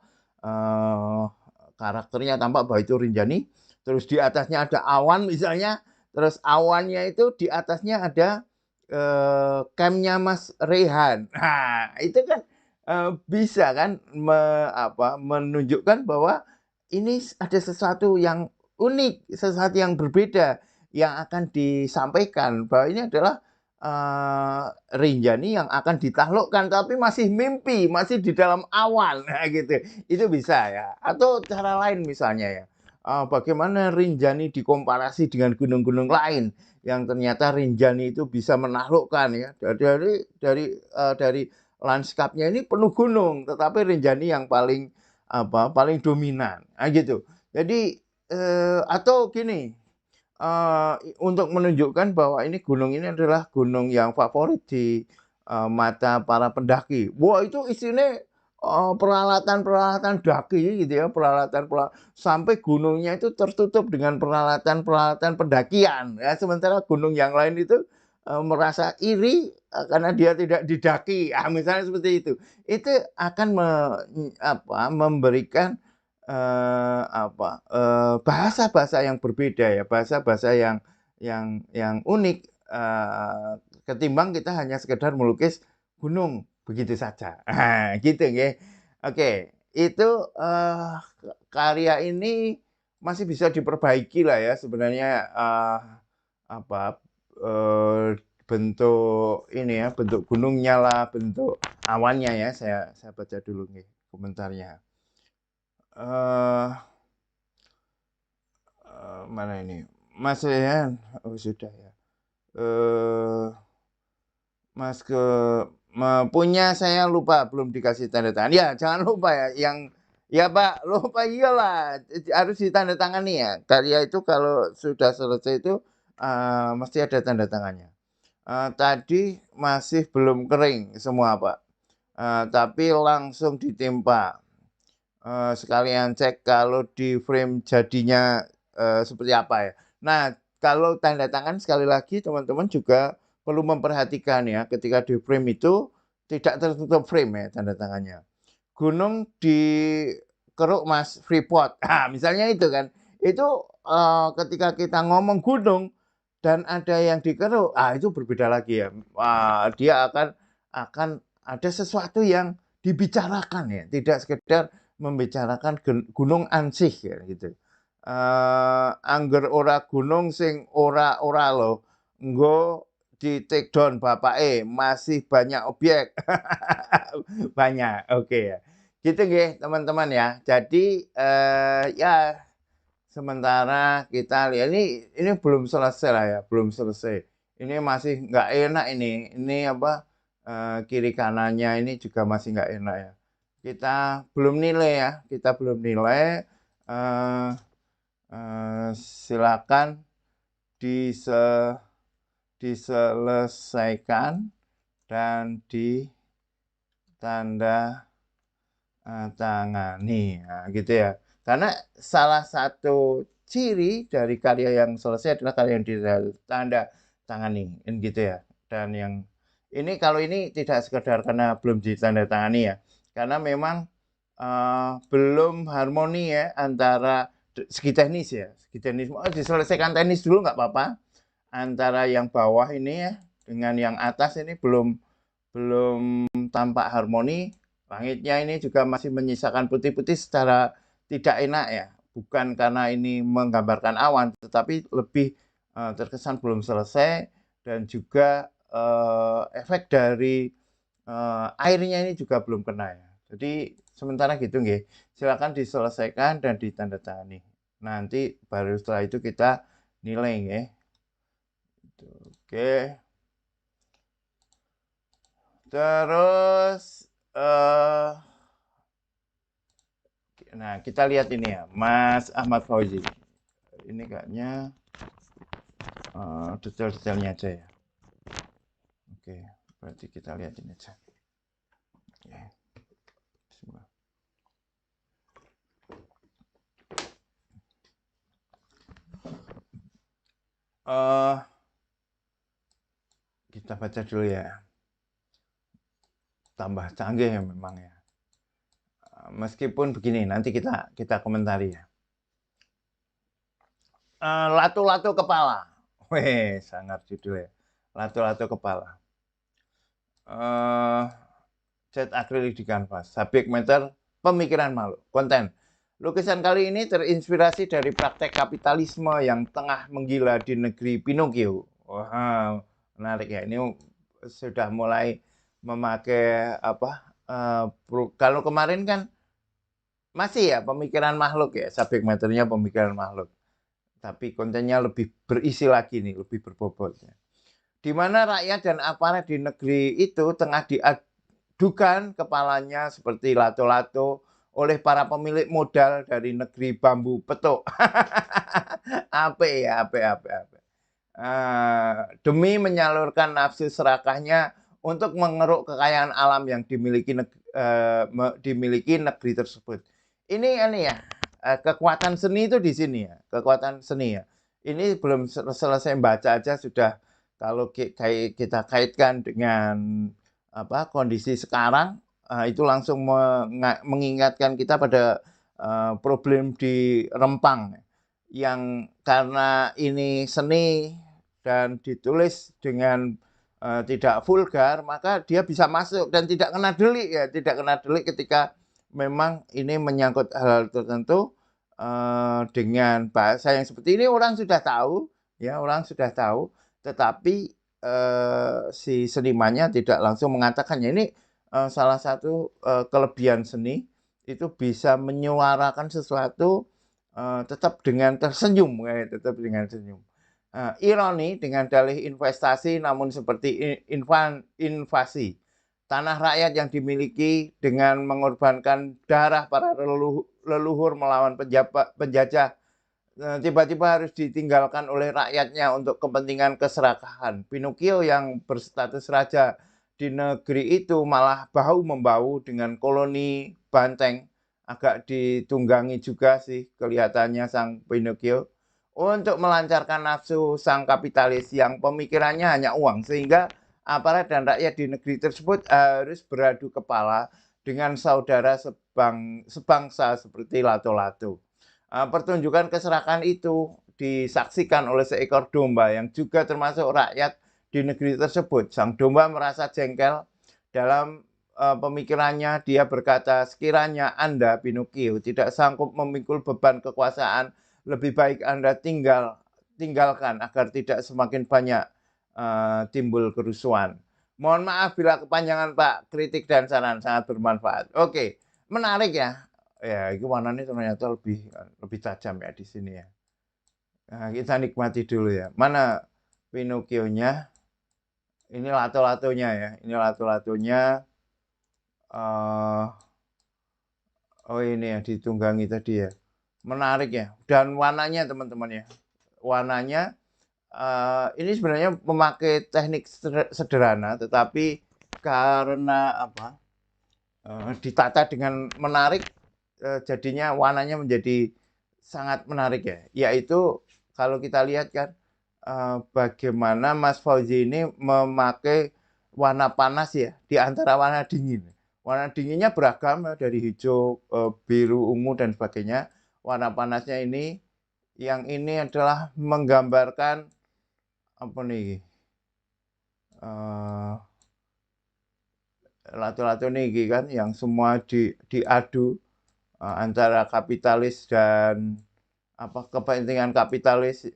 karakternya tampak bahwa itu Rinjani. Terus di atasnya ada awan misalnya, terus awannya itu di atasnya ada campnya Mas Rehan. Nah, itu kan bisa kan menunjukkan bahwa ini ada sesuatu yang unik, sesuatu yang berbeda yang akan disampaikan bahwa ini adalah Rinjani yang akan ditaklukkan tapi masih mimpi, masih di dalam awan gitu. Itu bisa ya. Atau cara lain misalnya ya. Bagaimana Rinjani dikomparasi dengan gunung-gunung lain yang ternyata Rinjani itu bisa menaklukkan ya. Dari lanskapnya ini penuh gunung, tetapi Rinjani yang paling dominan. Nah, gitu. Jadi atau gini, untuk menunjukkan bahwa ini gunung ini adalah gunung yang favorit di mata para pendaki. Wah, itu isinya peralatan-peralatan daki gitu ya, sampai gunungnya itu tertutup dengan peralatan-peralatan pendakian. Ya, sementara gunung yang lain itu merasa iri karena dia tidak didaki. Misalnya seperti itu. Itu akan memberikan bahasa-bahasa yang berbeda ya, bahasa-bahasa yang unik ketimbang kita hanya sekedar melukis gunung begitu saja. Gitu nggih. Oke, itu karya ini masih bisa diperbaiki lah ya sebenarnya apa bentuk ini ya, bentuk gunungnya lah, bentuk awannya ya. Saya baca dulu nih komentarnya. Mana ini? Mas Rehan, oh sudah ya. Mas punya saya lupa belum dikasih tanda tangan. Ya, jangan lupa ya yang ya Pak, lupa iyalah harus ditandatangani ya. Karya itu kalau sudah selesai itu mesti ada tanda tangannya. Tadi masih belum kering semua Pak. Tapi langsung ditimpa. Sekalian cek kalau di frame jadinya seperti apa ya. Nah, kalau tanda tangan sekali lagi teman-teman juga perlu memperhatikan ya ketika di frame itu tidak tertutup frame ya tanda tangannya. Gunung di Keruk Mas Freeport. Misalnya itu kan. Itu ketika kita ngomong gunung dan ada yang di Keruk, itu berbeda lagi ya. Dia akan ada sesuatu yang dibicarakan ya, tidak sekedar membicarakan gunung ansih ya gitu. Angger ora gunung sing ora lo, nggo di take down bapake, masih banyak objek. Banyak, oke ya. Gitu nggih teman-teman ya. Jadi ya sementara kita lihat ini belum selesai lah ya, belum selesai. Ini masih nggak enak ini. Ini apa kiri kanannya ini juga masih nggak enak ya. Kita belum nilai ya, kita belum nilai. Silakan diselesaikan dan ditanda tangani. Nah, gitu ya. Karena salah satu ciri dari karya yang selesai adalah karya yang ditanda tangani, gitu ya. Dan yang ini kalau ini tidak sekedar karena belum ditandatangani ya, karena memang belum harmoni ya antara segi teknis ya, segi teknis. Diselesaikan teknis dulu nggak apa-apa. Antara yang bawah ini ya dengan yang atas ini belum tampak harmoni. Langitnya ini juga masih menyisakan putih-putih secara tidak enak ya. bukan karena ini menggambarkan awan, tetapi lebih terkesan belum selesai dan juga efek dari airnya ini juga belum kena ya. Jadi sementara gitu nggih, silakan diselesaikan dan ditandatangani. Nanti baru setelah itu kita nilai nggih. Oke. Terus nah kita lihat ini ya, Mas Ahmad Fauzi. Ini kayaknya detail-detailnya aja ya. Oke, berarti kita lihat ini aja. Oke. Bismillah. Kita baca dulu ya. Tambah canggih ya memang ya. Meskipun begini, nanti kita komentari ya. Lato-lato kepala. Weh, sangat judul ya. Lato-lato kepala. Cat akrilik di kanvas. Subject matter pemikiran makhluk. Konten. Lukisan kali ini terinspirasi dari praktek kapitalisme yang tengah menggila di negeri Pinocchio. Wah, menarik ya. Ini sudah mulai memakai apa? Kalau kemarin kan masih ya pemikiran makhluk ya, subject matternya pemikiran makhluk. Tapi kontennya lebih berisi lagi nih, lebih berbobot. Di mana rakyat dan aparat di negeri itu tengah diadukan kepalanya seperti lato-lato oleh para pemilik modal dari negeri bambu petuk. Apa ya, apa. Demi menyalurkan nafsu serakahnya untuk mengeruk kekayaan alam yang dimiliki negeri tersebut. Ini ya, kekuatan seni itu di sini ya, kekuatan seni ya. Ini belum selesai baca aja sudah, kalau kita kaitkan dengan apa kondisi sekarang, itu langsung mengingatkan kita pada problem di Rempang yang karena ini seni dan ditulis dengan tidak vulgar, maka dia bisa masuk dan tidak kena delik ya, tidak kena delik ketika memang ini menyangkut hal tertentu dengan bahasa yang seperti ini orang sudah tahu ya, orang sudah tahu, tetapi si senimannya tidak langsung mengatakannya. Ini salah satu kelebihan seni, itu bisa menyuarakan sesuatu tetap dengan tersenyum, tetap dengan senyum. Ironi dengan dalih investasi namun seperti invasi. Tanah rakyat yang dimiliki dengan mengorbankan darah para leluhur melawan penjajah tiba-tiba harus ditinggalkan oleh rakyatnya untuk kepentingan keserakahan. Pinocchio yang berstatus raja di negeri itu malah bahu-membahu dengan koloni banteng. Agak ditunggangi juga sih kelihatannya sang Pinocchio untuk melancarkan nafsu sang kapitalis yang pemikirannya hanya uang, sehingga aparat dan rakyat di negeri tersebut harus beradu kepala dengan saudara sebangsa seperti lato-lato. Pertunjukan keserakahan itu disaksikan oleh seekor domba yang juga termasuk rakyat di negeri tersebut. Sang domba merasa jengkel. Dalam pemikirannya dia berkata, sekiranya Anda, Pinocchio, tidak sanggup memikul beban kekuasaan, lebih baik Anda tinggalkan agar tidak semakin banyak timbul kerusuhan. Mohon maaf bila kepanjangan Pak, kritik dan saran sangat bermanfaat. Oke, menarik ya. Ya, itu warnanya ternyata lebih tajam ya di sini ya. Nah, kita nikmati dulu ya. Mana Pinocchio-nya? Ini lato-latonya ya. Ini lato-latonya. Oh ini ya ditunggangi tadi ya. Menarik ya. Dan warnanya teman-teman ya. Warnanya ini sebenarnya memakai teknik sederhana, tetapi karena apa? Ditata dengan menarik, jadinya warnanya menjadi sangat menarik ya. Yaitu kalau kita lihat kan bagaimana Mas Fauzi ini memakai warna panas ya di antara warna dingin. Warna dinginnya beragam ya, dari hijau, biru, ungu dan sebagainya. Warna panasnya ini, yang ini adalah menggambarkan apa nih? Lato-lato nih kan yang semua diadu antara kapitalis dan apa kepentingan kapitalis,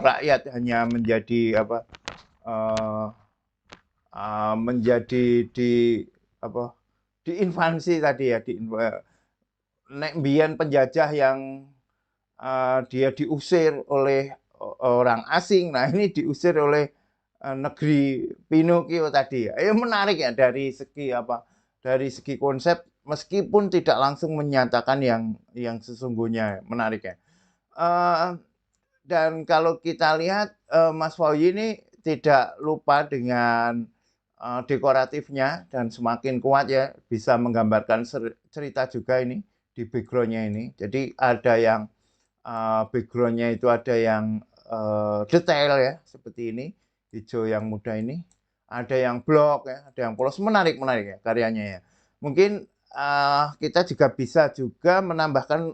rakyat hanya menjadi apa, menjadi di apa, diinvasi tadi ya, nek mbiyen penjajah yang dia diusir oleh orang asing. Nah, ini diusir oleh negeri Pinocchio tadi ya. Menarik ya dari segi apa? Dari segi konsep meskipun tidak langsung menyatakan yang sesungguhnya. Menarik ya. Dan kalau kita lihat Mas Fauzi ini tidak lupa dengan dekoratifnya dan semakin kuat ya, bisa menggambarkan cerita juga ini di backgroundnya ini. Jadi ada yang backgroundnya itu ada yang detail ya seperti ini, hijau yang muda ini, ada yang blok ya, ada yang polos. Menarik ya karyanya ya. Mungkin kita juga bisa juga menambahkan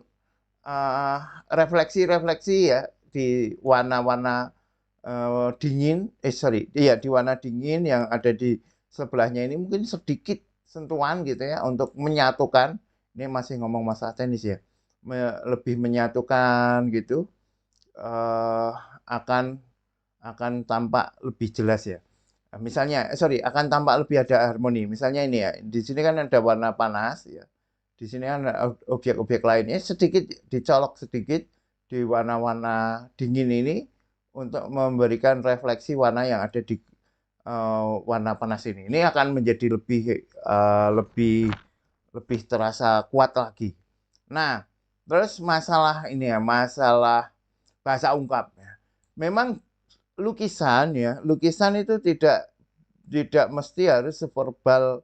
refleksi-refleksi ya di warna-warna dingin, di warna dingin yang ada di sebelahnya ini mungkin sedikit sentuhan gitu ya untuk menyatukan. Ini masih ngomong masalah teknis ya, lebih menyatukan gitu, akan tampak lebih jelas ya. Misalnya, akan tampak lebih ada harmoni. Misalnya ini ya, di sini kan ada warna panas ya. Di sini kan ada objek-objek lainnya sedikit dicolok sedikit di warna-warna dingin ini untuk memberikan refleksi warna yang ada di warna panas ini. Ini akan menjadi lebih terasa kuat lagi. Nah, terus masalah ini ya, masalah bahasa ungkap ya. Memang lukisan ya, lukisan itu tidak mesti harus severbal,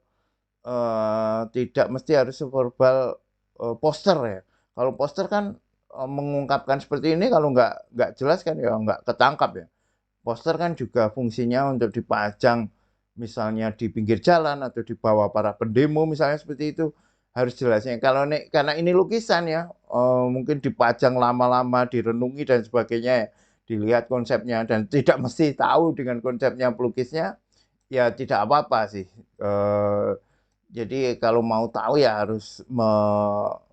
tidak mesti harus severbal poster ya. Kalau poster kan mengungkapkan seperti ini, kalau nggak jelas kan ya nggak ketangkap ya. Poster kan juga fungsinya untuk dipajang misalnya di pinggir jalan atau di bawah para pendemo misalnya seperti itu, harus jelasnya. Kalau karena ini lukisan ya, mungkin dipajang lama-lama, direnungi dan sebagainya ya, dilihat konsepnya dan tidak mesti tahu dengan konsepnya pelukisnya, ya tidak apa-apa sih. Jadi kalau mau tahu ya harus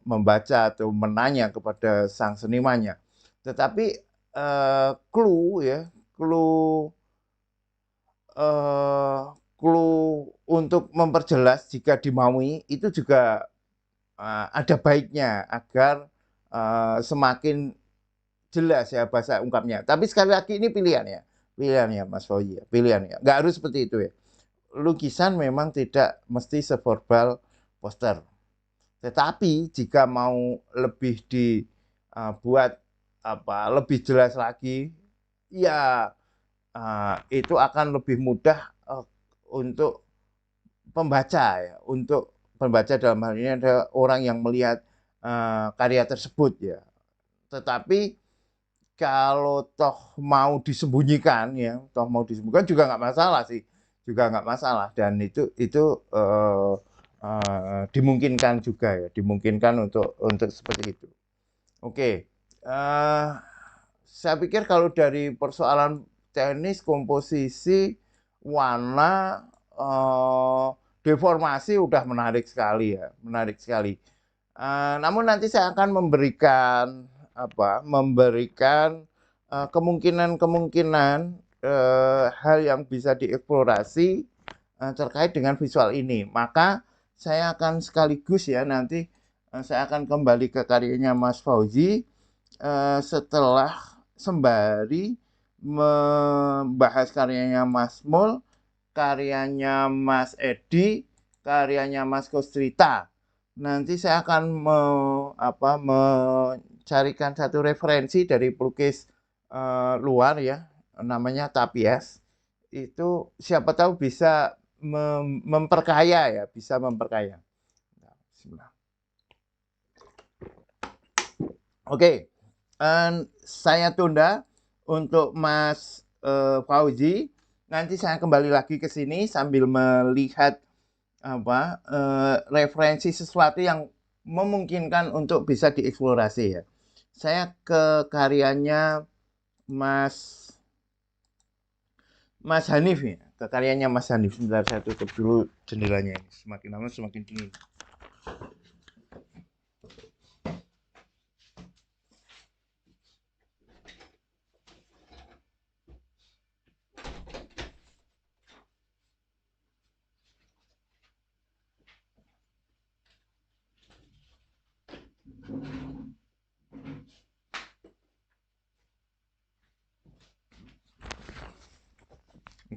membaca atau menanya kepada sang senimannya. Tetapi clue ya, clue eh, clue untuk memperjelas jika dimaui itu juga ada baiknya agar semakin jelas ya bahasa ungkapnya. Tapi sekali lagi ini pilihan ya Mas Fauzi, pilihan ya. Nggak harus seperti itu ya. Lukisan memang tidak mesti severbal poster. Tetapi jika mau lebih dibuat lebih jelas lagi, ya itu akan lebih mudah untuk pembaca ya, untuk pembaca dalam hal ini ada orang yang melihat karya tersebut ya. Tetapi kalau toh mau disembunyikan ya, juga nggak masalah sih, juga nggak masalah dan itu dimungkinkan juga ya, dimungkinkan untuk seperti itu. Oke, saya pikir kalau dari persoalan teknis komposisi warna deformasi udah menarik sekali ya, menarik sekali. Namun nanti saya akan memberikan kemungkinan-kemungkinan hal yang bisa dieksplorasi terkait dengan visual ini. Maka saya akan sekaligus ya nanti saya akan kembali ke karyanya Mas Fauzi setelah sembari membahas karyanya Mas Mul, karyanya Mas Edi, karyanya Mas Kostrita. Nanti saya akan mencarikan satu referensi dari pelukis luar ya, namanya Tapies. Itu siapa tahu bisa memperkaya ya, bisa memperkaya. Oke, saya tunda untuk Mas Fauzi. Nanti saya kembali lagi ke sini sambil melihat referensi sesuatu yang memungkinkan untuk bisa dieksplorasi ya. Saya ke karyanya Mas Hanif ya, ke karyanya Mas Hanif. Sebentar saya tutup dulu jendelanya ini. Semakin lama semakin dingin.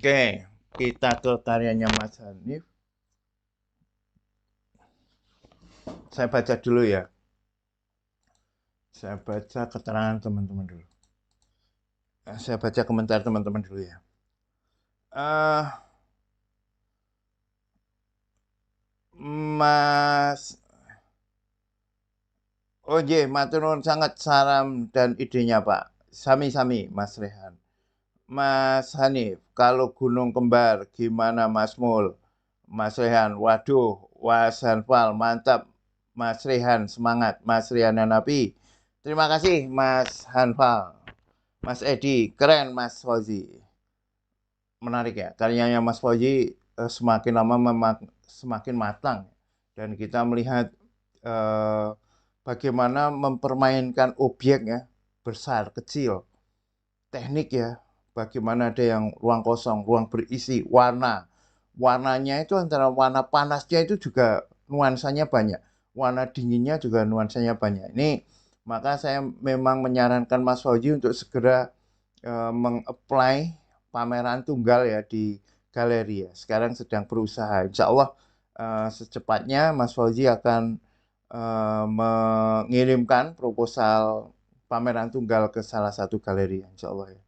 Oke, kita ke karyanya Mas Hanif. Saya baca dulu ya. Saya baca keterangan teman-teman dulu. Saya baca komentar teman-teman dulu ya. Mas Oje, matur nuwun sangat saran dan idenya Pak. Sami-sami Mas Rehan. Mas Hanif, kalau Gunung Kembar gimana Mas Mul? Mas Rehan, waduh, Mas Hanfal, mantap. Mas Rehan, semangat. Mas Rehan Napi. Terima kasih Mas Hanfal. Mas Edi, keren Mas Fauzi. Menarik ya, karyanya Mas Fauzi semakin lama semakin matang. Dan kita melihat bagaimana mempermainkan objek ya, besar, kecil, teknik ya, bagaimana ada yang ruang kosong, ruang berisi, warnanya itu antara warna panasnya itu juga nuansanya banyak, warna dinginnya juga nuansanya banyak. Ini maka saya memang menyarankan Mas Fauzi untuk segera meng-apply pameran tunggal ya di galeri ya. Sekarang sedang berusaha, insya Allah secepatnya Mas Fauzi akan mengirimkan proposal pameran tunggal ke salah satu galeri, insya Allah ya.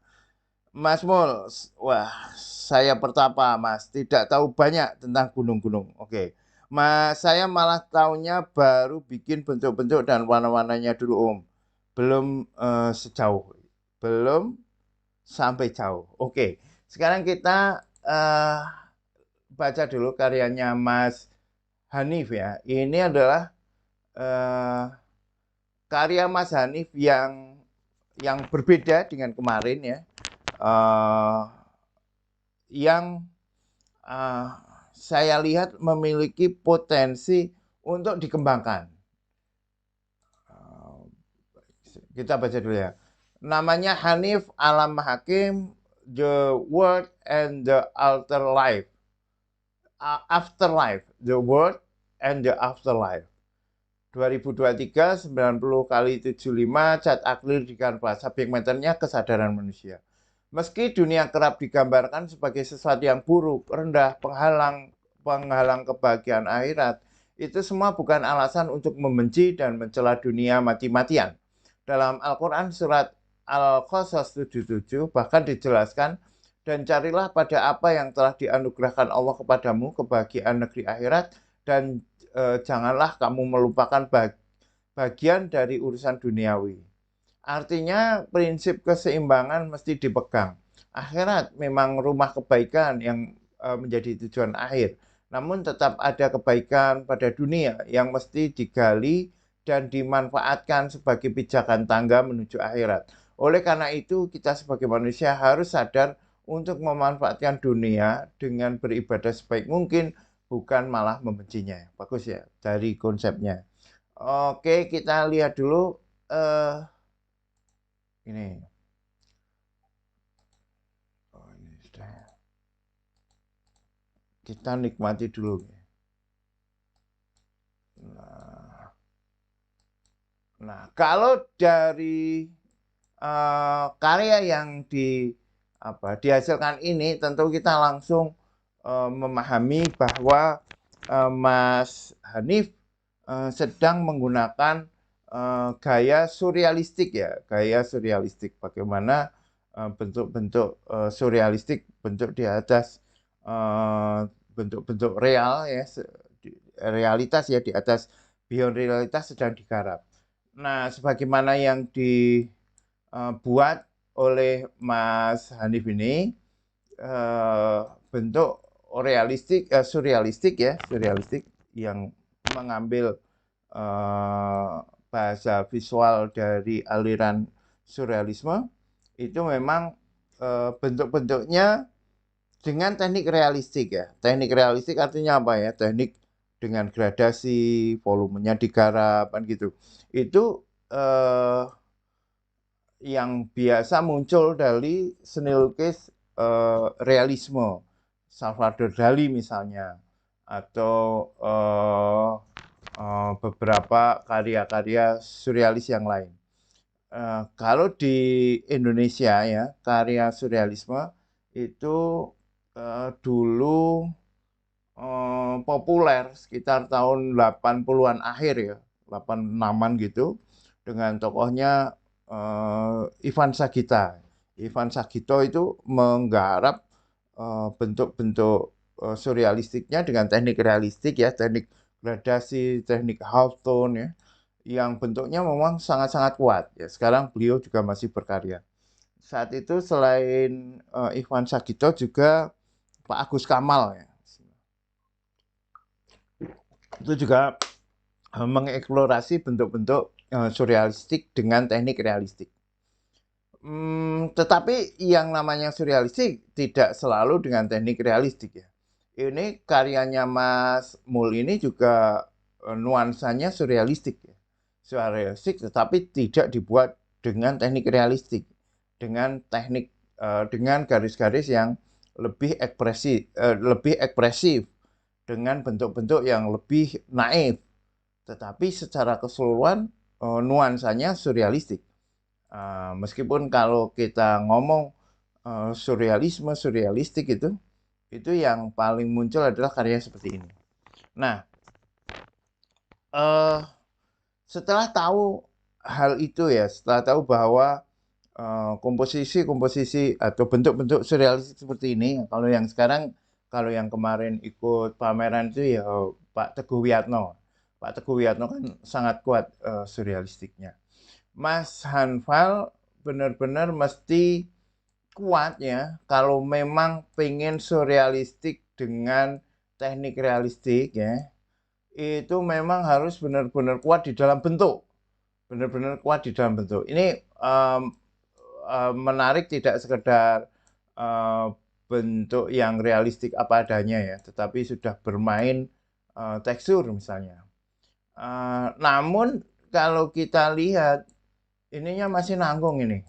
Mas Mul, wah saya pertapa Mas, tidak tahu banyak tentang gunung-gunung. Oke, Mas saya malah tahunya baru bikin bentuk-bentuk dan warna-warnanya dulu Om. Belum belum sampai jauh. Oke, sekarang kita baca dulu karyanya Mas Hanif ya. Ini adalah karya Mas Hanif yang berbeda dengan kemarin ya, yang saya lihat memiliki potensi untuk dikembangkan. Kita baca dulu ya. Namanya Hanif Alam Hakim, The World and the Afterlife. The World and the Afterlife. 2023 90 kali 75 cat akrilik di kanvas. Subjek maternya kesadaran manusia. Meski dunia kerap digambarkan sebagai sesuatu yang buruk, rendah, penghalang kebahagiaan akhirat, itu semua bukan alasan untuk membenci dan mencela dunia mati-matian. Dalam Al-Quran surat Al-Qasas 77 bahkan dijelaskan, dan carilah pada apa yang telah dianugerahkan Allah kepadamu kebahagiaan negeri akhirat, dan janganlah kamu melupakan bagian dari urusan duniawi. Artinya prinsip keseimbangan mesti dipegang. Akhirat memang rumah kebaikan yang menjadi tujuan akhir. Namun tetap ada kebaikan pada dunia yang mesti digali dan dimanfaatkan sebagai pijakan tangga menuju akhirat. Oleh karena itu kita sebagai manusia harus sadar untuk memanfaatkan dunia dengan beribadah sebaik mungkin, bukan malah membencinya. Bagus ya dari konsepnya. Oke, kita lihat dulu ini. Ini sudah. Kita nikmati dulu. Nah, kalau dari karya yang dihasilkan ini, tentu kita langsung memahami bahwa Mas Hanif sedang menggunakan gaya surrealistik ya, gaya surrealistik. Bagaimana bentuk-bentuk surrealistik, bentuk di atas bentuk-bentuk real ya, realitas ya, di atas beyond realitas sedang digarap. Nah, sebagaimana yang dibuat oleh Mas Hanif ini, bentuk realistik, surrealistik ya, surrealistik yang mengambil bahasa visual dari aliran surrealisme, itu memang bentuk-bentuknya dengan teknik realistik ya. Teknik realistik artinya apa ya? Teknik dengan gradasi, volumenya digarap kan gitu. Itu yang biasa muncul dari seni lukis realisme, Salvador Dali misalnya, atau beberapa karya-karya surrealis yang lain. Kalau di Indonesia ya, karya surrealisme itu dulu populer sekitar tahun 80-an akhir ya, 86-an gitu, dengan tokohnya Ivan Sagita. Ivan Sagito itu menggarap bentuk-bentuk surrealistiknya dengan teknik realistik ya, teknik gradasi, teknik halftone ya, yang bentuknya memang sangat-sangat kuat ya. Sekarang beliau juga masih berkarya. Saat itu selain Ivan Sagito juga Pak Agus Kamal ya. Itu juga mengeksplorasi bentuk-bentuk surrealistik dengan teknik realistik. Tetapi yang namanya surrealistik tidak selalu dengan teknik realistik ya. Ini karyanya Mas Mul ini juga nuansanya surrealistik ya. Surrealistik tetapi tidak dibuat dengan teknik realistik. Dengan teknik dengan garis-garis yang lebih ekspresif dengan bentuk-bentuk yang lebih naif. Tetapi secara keseluruhan nuansanya surrealistik. Meskipun kalau kita ngomong surrealistik itu yang paling muncul adalah karya seperti ini. Nah, setelah tahu hal itu ya, setelah tahu bahwa komposisi atau bentuk-bentuk surrealistik seperti ini, kalau yang kemarin ikut pameran itu ya Pak Teguh Wiyatno. Pak Teguh Wiyatno kan sangat kuat surrealistiknya. Mas Hanfal benar-benar mesti kuat ya kalau memang pengen surrealistik dengan teknik realistik ya, itu memang harus benar-benar kuat di dalam bentuk. Benar-benar kuat di dalam bentuk. Ini menarik tidak sekedar bentuk yang realistik apa adanya ya, tetapi sudah bermain tekstur misalnya. Namun kalau kita lihat ininya masih nanggung ini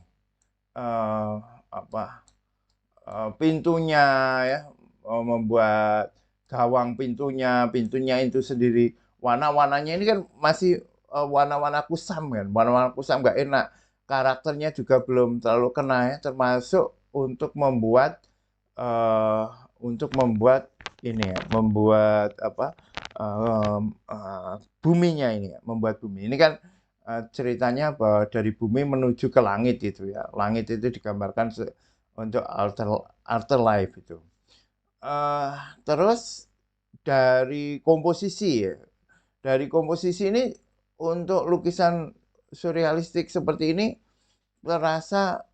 pintunya ya, membuat gawang pintunya itu sendiri warna-warnanya ini kan masih warna-warna kusam kan, warna-warna kusam nggak enak, karakternya juga belum terlalu kena ya, termasuk untuk membuat ini ya, membuat buminya ini ya, membuat bumi ini kan ceritanya bahwa dari bumi menuju ke langit itu ya, langit itu digambarkan untuk afterlife itu. Terus dari komposisi ya, dari komposisi ini untuk lukisan surrealistik seperti ini terasa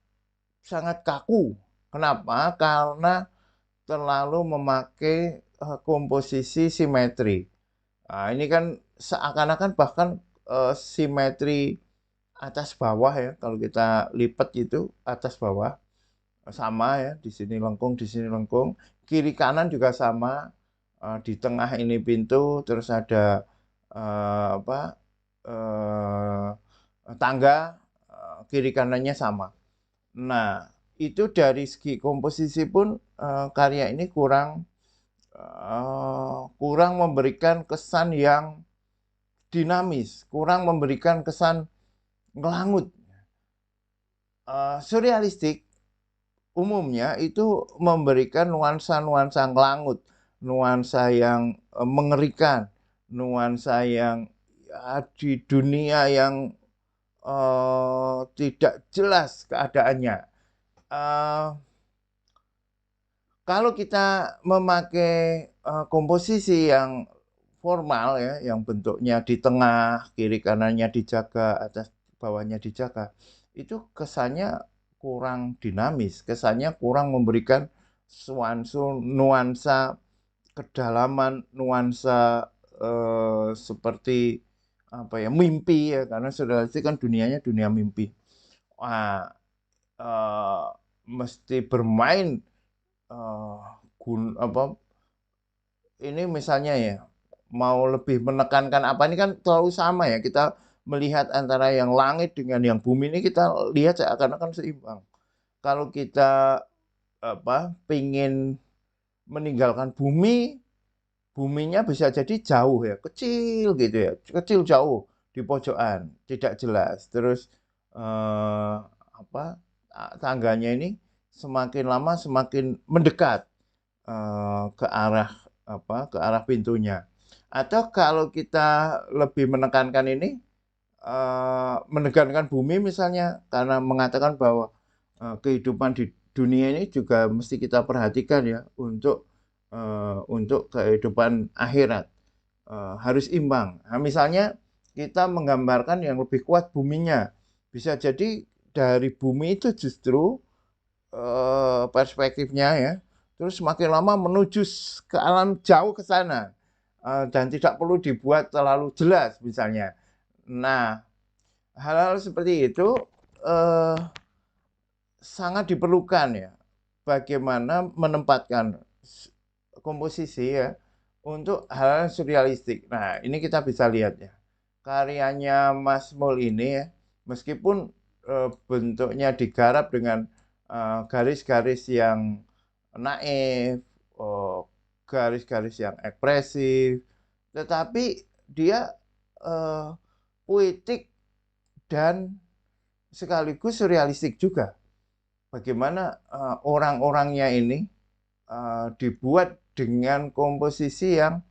sangat kaku. Kenapa? Karena terlalu memakai komposisi simetri. Nah, ini kan seakan-akan bahkan simetri atas bawah ya, kalau kita lipat gitu atas bawah sama ya, di sini lengkung, di sini lengkung, kiri kanan juga sama, di tengah ini pintu, terus ada tangga, kiri kanannya sama. Nah, itu dari segi komposisi pun karya ini kurang memberikan kesan yang dinamis, kurang memberikan kesan ngelangut. Surrealistik umumnya itu memberikan nuansa-nuansa ngelangut, nuansa yang mengerikan, nuansa yang di dunia yang tidak jelas keadaannya. Kalau kita memakai komposisi yang formal ya, yang bentuknya di tengah, kiri kanannya dijaga, atas bawahnya dijaga, itu kesannya kurang dinamis, kesannya kurang memberikan nuansa kedalaman, nuansa seperti apa ya, mimpi ya, karena surrealistik kan dunianya dunia mimpi. Wah, mesti bermain ini misalnya ya, mau lebih menekankan apa, ini kan terlalu sama ya, kita melihat antara yang langit dengan yang bumi ini kita lihat seakan-akan seimbang. Kalau kita pingin meninggalkan bumi, buminya bisa jadi jauh ya, kecil gitu ya, kecil jauh di pojokan, tidak jelas. Terus tangganya ini semakin lama semakin mendekat. ke arah ke arah pintunya. Atau kalau kita lebih menekankan ini, menekankan bumi misalnya, karena mengatakan bahwa kehidupan di dunia ini juga mesti kita perhatikan ya untuk kehidupan akhirat. Harus imbang. Nah, misalnya kita menggambarkan yang lebih kuat buminya. Bisa jadi dari bumi itu justru perspektifnya ya, terus semakin lama menuju ke alam jauh ke sana, dan tidak perlu dibuat terlalu jelas misalnya. Nah, hal-hal seperti itu eh, sangat diperlukan ya. Bagaimana menempatkan komposisi ya untuk hal-hal surrealistik. Nah, ini kita bisa lihat ya. Karyanya Mas Mul ini ya, meskipun bentuknya digarap dengan garis-garis yang naif, garis-garis yang ekspresif, tetapi dia puitik dan sekaligus surrealistik juga. Bagaimana orang-orangnya ini dibuat dengan komposisi yang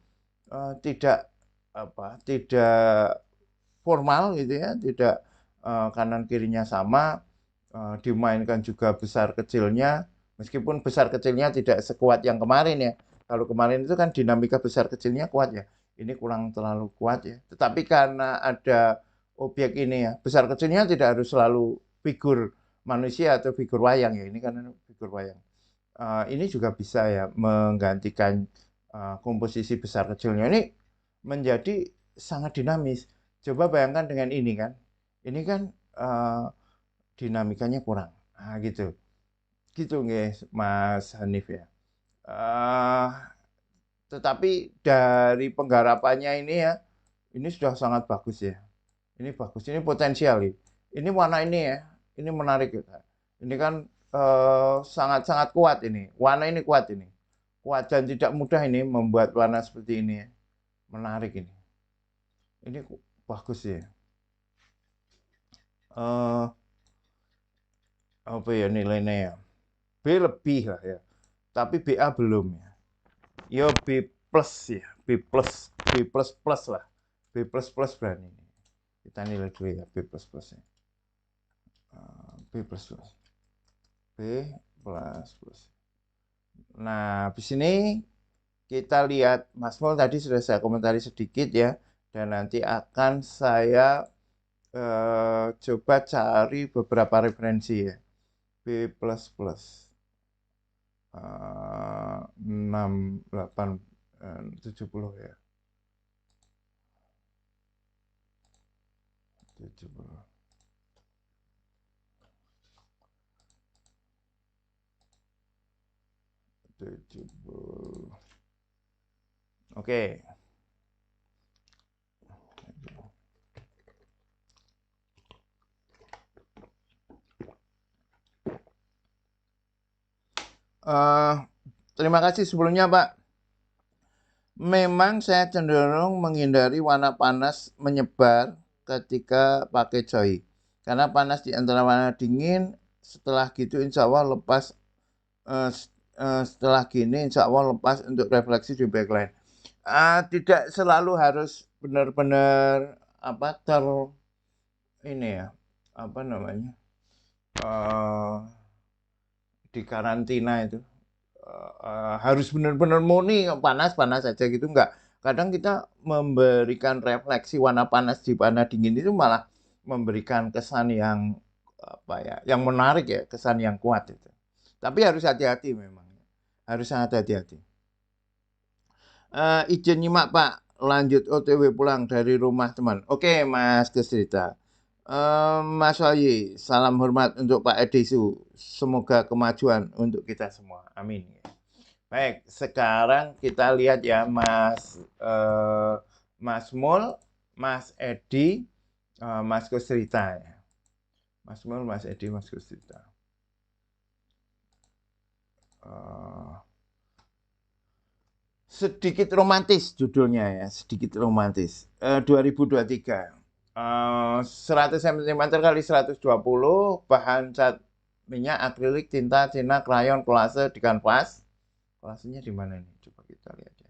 tidak formal gitu ya, tidak kanan kirinya sama, dimainkan juga besar kecilnya, meskipun besar kecilnya tidak sekuat yang kemarin ya. Kalau kemarin itu kan dinamika besar kecilnya kuat ya, ini kurang terlalu kuat ya. Tetapi karena ada objek ini ya, besar kecilnya tidak harus selalu figur manusia atau figur wayang ya, ini kan figur wayang. Ini juga bisa ya menggantikan komposisi besar kecilnya ini menjadi sangat dinamis. Coba bayangkan dengan ini kan, ini kan dinamikanya kurang. Nah, gitu. Gitu guys, Mas Hanif ya. Tetapi dari penggarapannya ini ya, ini sudah sangat bagus ya. Ini bagus, ini potensial. Ini warna ini ya, ini menarik ya. Ini kan sangat-sangat kuat ini. Warna ini kuat ini. Kuat dan tidak mudah ini membuat warna seperti ini ya. Menarik ini. Ini bagus ya. Apa ya nilainya ya? B lebih lah ya. Tapi BA belum ya. Yo B plus ya. B plus lah. B plus berani. Kita nilai dulu ya B plus ya. B plus. B plus. Nah, di sini kita lihat Mas Mul tadi sudah saya komentari sedikit ya. Dan nanti akan saya coba cari beberapa referensi ya. B plus 6, 8, 70 ya. 70. Oke. Terima kasih sebelumnya, Pak. Memang saya cenderung menghindari warna panas menyebar ketika pakai Joy. Karena panas di antara warna dingin, setelah gitu insya Allah lepas, setelah gini insya Allah lepas untuk refleksi di backline. Tidak selalu harus benar-benar ini ya, di karantina itu. Harus benar-benar murni panas-panas saja gitu enggak. Kadang kita memberikan refleksi warna panas di warna dingin itu malah memberikan kesan yang yang menarik ya, kesan yang kuat itu. Tapi harus hati-hati memang. Harus sangat hati-hati. Izin nyimak Pak, lanjut OTW pulang dari rumah teman. Oke Mas Kesrita. Mas Wahyu, salam hormat untuk Pak Edisu. Semoga kemajuan untuk kita semua. Amin. Baik, sekarang kita lihat ya Mas Mul, Mas Edi, Mas Kusrita ya. Mas Mul, Mas Edi, Mas Kusrita. Sedikit romantis judulnya ya, sedikit romantis. 2023. 100 cm kali 120, bahan cat minyak, akrilik, tinta, cina, krayon, kolase di kanvas. Kolasenya di mana ini? Coba kita lihat ya.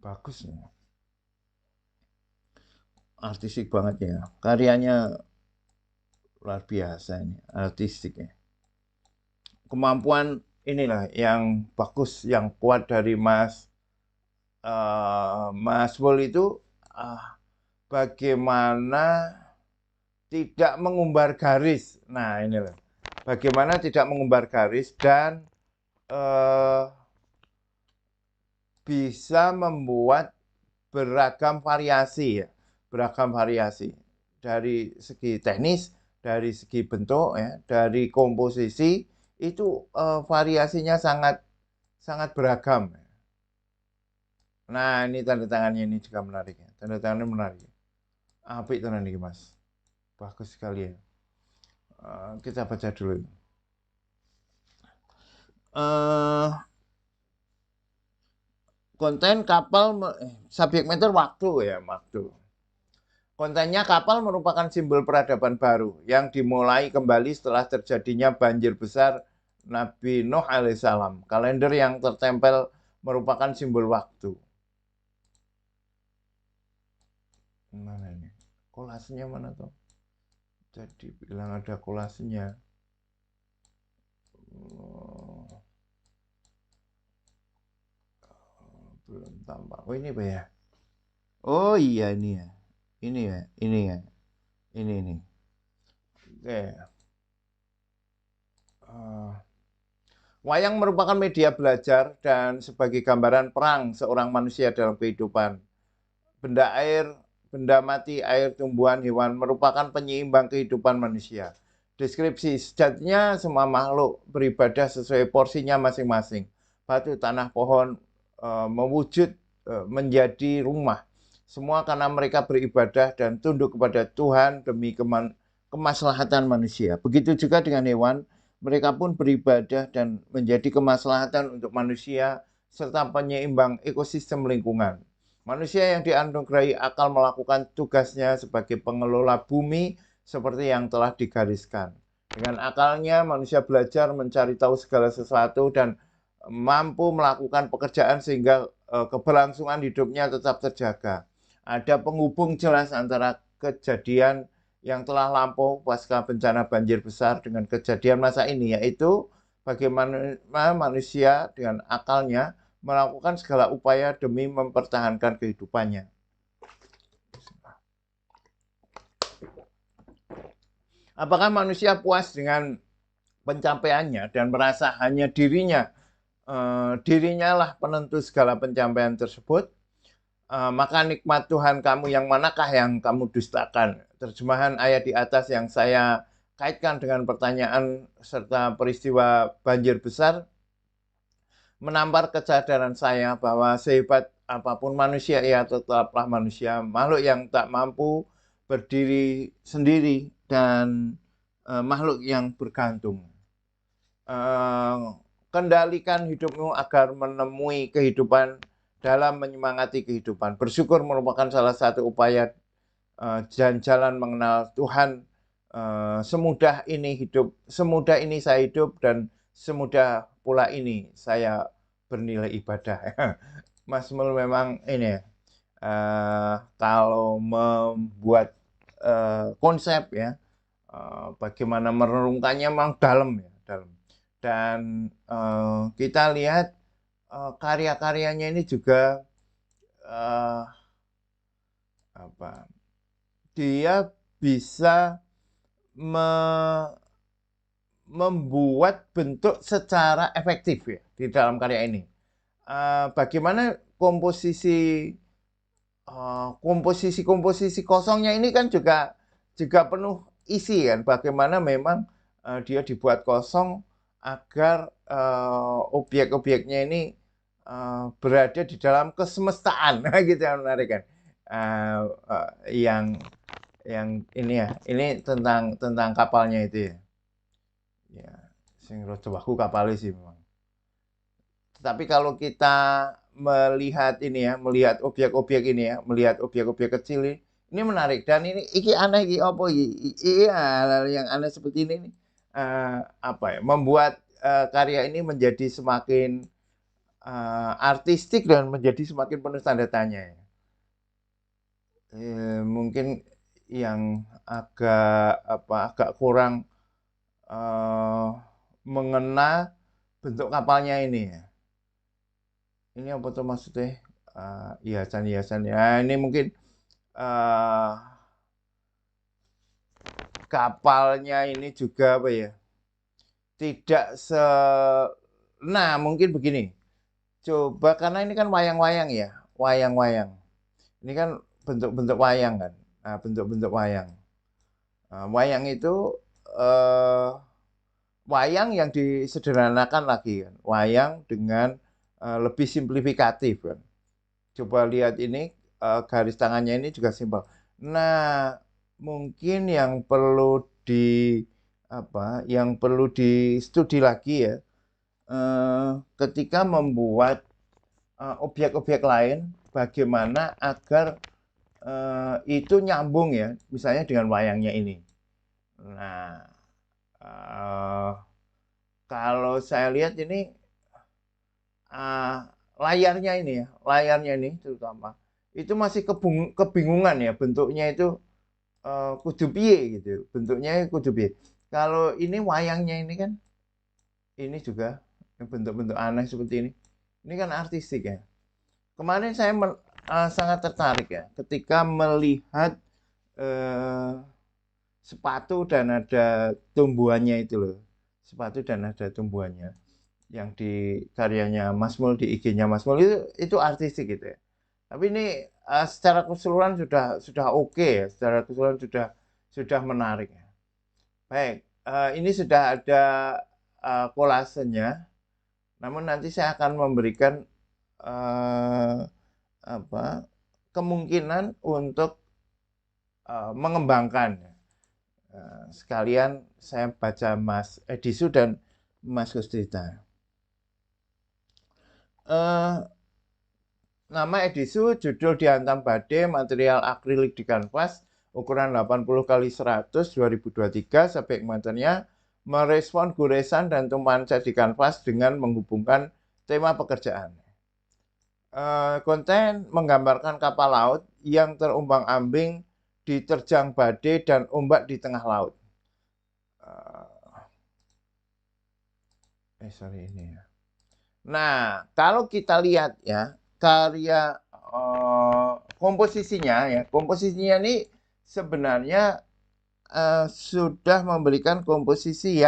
Bagus nih. Artistik banget ya. Karyanya luar biasa ini, artistik ya. Kemampuan inilah yang bagus, yang kuat dari Mas Wol itu bagaimana tidak mengumbar garis. Nah, inilah. Bagaimana tidak mengumbar garis dan bisa membuat beragam variasi ya. Beragam variasi dari segi teknis, dari segi bentuk ya, dari komposisi itu variasinya sangat beragam. Nah, ini tanda tangannya ini juga menarik ya. Tanda tangannya menarik. Apik tenan iki, Mas. Bagus sekali ya. Kita baca dulu. Konten kapal subjek matter waktu ya, waktu. Kontennya kapal merupakan simbol peradaban baru yang dimulai kembali setelah terjadinya banjir besar Nabi Nuh alaihissalam. Kalender yang tertempel merupakan simbol waktu. Mana ini? Kolasenya mana tuh? Jadi bilang ada kolasenya. Belum tampak. Oh ini apa ya? Oh iya ini ya. Ini ya, ini ya. Ini. Oke. Wayang merupakan media belajar dan sebagai gambaran perang seorang manusia dalam kehidupan. Benda air, benda mati, air, tumbuhan, hewan merupakan penyeimbang kehidupan manusia. Deskripsi, sejatinya semua makhluk beribadah sesuai porsinya masing-masing. Batu, tanah, pohon mewujud menjadi rumah. Semua karena mereka beribadah dan tunduk kepada Tuhan demi kemaslahatan manusia. Begitu juga dengan hewan, mereka pun beribadah dan menjadi kemaslahatan untuk manusia serta penyeimbang ekosistem lingkungan. Manusia yang dianugerahi akal melakukan tugasnya sebagai pengelola bumi seperti yang telah digariskan. Dengan akalnya, manusia belajar mencari tahu segala sesuatu dan mampu melakukan pekerjaan sehingga keberlangsungan hidupnya tetap terjaga. Ada penghubung jelas antara kejadian yang telah lampau pasca bencana banjir besar dengan kejadian masa ini, yaitu bagaimana manusia dengan akalnya melakukan segala upaya demi mempertahankan kehidupannya. Apakah manusia puas dengan pencapaiannya dan merasa hanya dirinya lah penentu segala pencapaian tersebut? Maka nikmat Tuhan kamu yang manakah yang kamu dustakan? Terjemahan ayat di atas yang saya kaitkan dengan pertanyaan serta peristiwa banjir besar menampar kesadaran saya bahwa sehebat apapun manusia, ia tetaplah manusia, makhluk yang tak mampu berdiri sendiri dan makhluk yang bergantung. Kendalikan hidupmu agar menemui kehidupan dalam menyemangati kehidupan. Bersyukur merupakan salah satu upaya dan jalan mengenal Tuhan. Semudah ini saya hidup dan semudah pula ini saya bernilai ibadah. Mas Mul memang ini kalau membuat konsep ya, bagaimana merenungkannya memang dalam ya, dalam. Dan kita lihat karya-karyanya ini juga dia bisa membuat bentuk secara efektif ya di dalam karya ini. Bagaimana komposisi kosongnya ini kan juga penuh isi kan. Bagaimana memang dia dibuat kosong agar objek-objeknya ini berada di dalam kesemestaan, gitu yang menarik kan. Yang ini ya, ini tentang kapalnya itu ya. Ya, sing rada waku kapalnya sih memang. Tapi kalau kita melihat ini ya, melihat objek-objek ini ya, melihat objek-objek kecil ini menarik dan ini aneh iki apa iki? Iya, hal yang aneh seperti ini apa ya, membuat karya ini menjadi semakin artistik dan menjadi semakin penuh tanda tanya ya. Mungkin yang agak kurang mengena bentuk kapalnya ini ya. Ini apa tuh maksudnya? Hiasan-hiasan ya. Ini mungkin eh, kapalnya ini juga apa ya? Tidak se Nah, mungkin begini. Coba karena ini kan wayang-wayang ya, wayang-wayang. Ini kan bentuk-bentuk wayang kan. Nah, bentuk-bentuk wayang. Wayang itu eh, wayang yang disederhanakan lagi kan. Wayang dengan lebih simplifikatif kan. Coba lihat ini garis tangannya ini juga simpel. Nah, mungkin yang perlu di studi lagi ya, ketika membuat objek-objek lain, bagaimana agar itu nyambung ya, misalnya dengan wayangnya ini. Nah, eh, kalau saya lihat ini uh, layarnya ini terutama itu masih kebingungan ya bentuknya itu kudu piye gitu, bentuknya kudu piye. Kalau ini wayangnya ini kan ini juga bentuk-bentuk aneh seperti ini kan artistik ya. Kemarin saya sangat tertarik ya ketika melihat eh, sepatu dan ada tumbuhannya itu loh, sepatu dan ada tumbuhannya yang di karyanya Mas Mul, di IG-nya Mas Mul itu artistik gitu ya. Tapi ini secara keseluruhan sudah oke ya, secara keseluruhan sudah menarik ya. Baik, ini sudah ada kolasenya. Namun nanti saya akan memberikan eh, apa kemungkinan untuk mengembangkan. Sekalian saya baca Mas Edisu dan Mas Kustita. Nama Edisu, judul Dihantam Badai, material akrilik di kanvas, ukuran 80 kali 100 2023, subjek materinya merespon goresan dan tumpahan cat di kanvas dengan menghubungkan tema pekerjaan. Konten menggambarkan kapal laut yang terombang-ambing diterjang badai dan ombak di tengah laut. Sorry ini ya. Nah, kalau kita lihat ya karya komposisinya ini sebenarnya sudah memberikan komposisi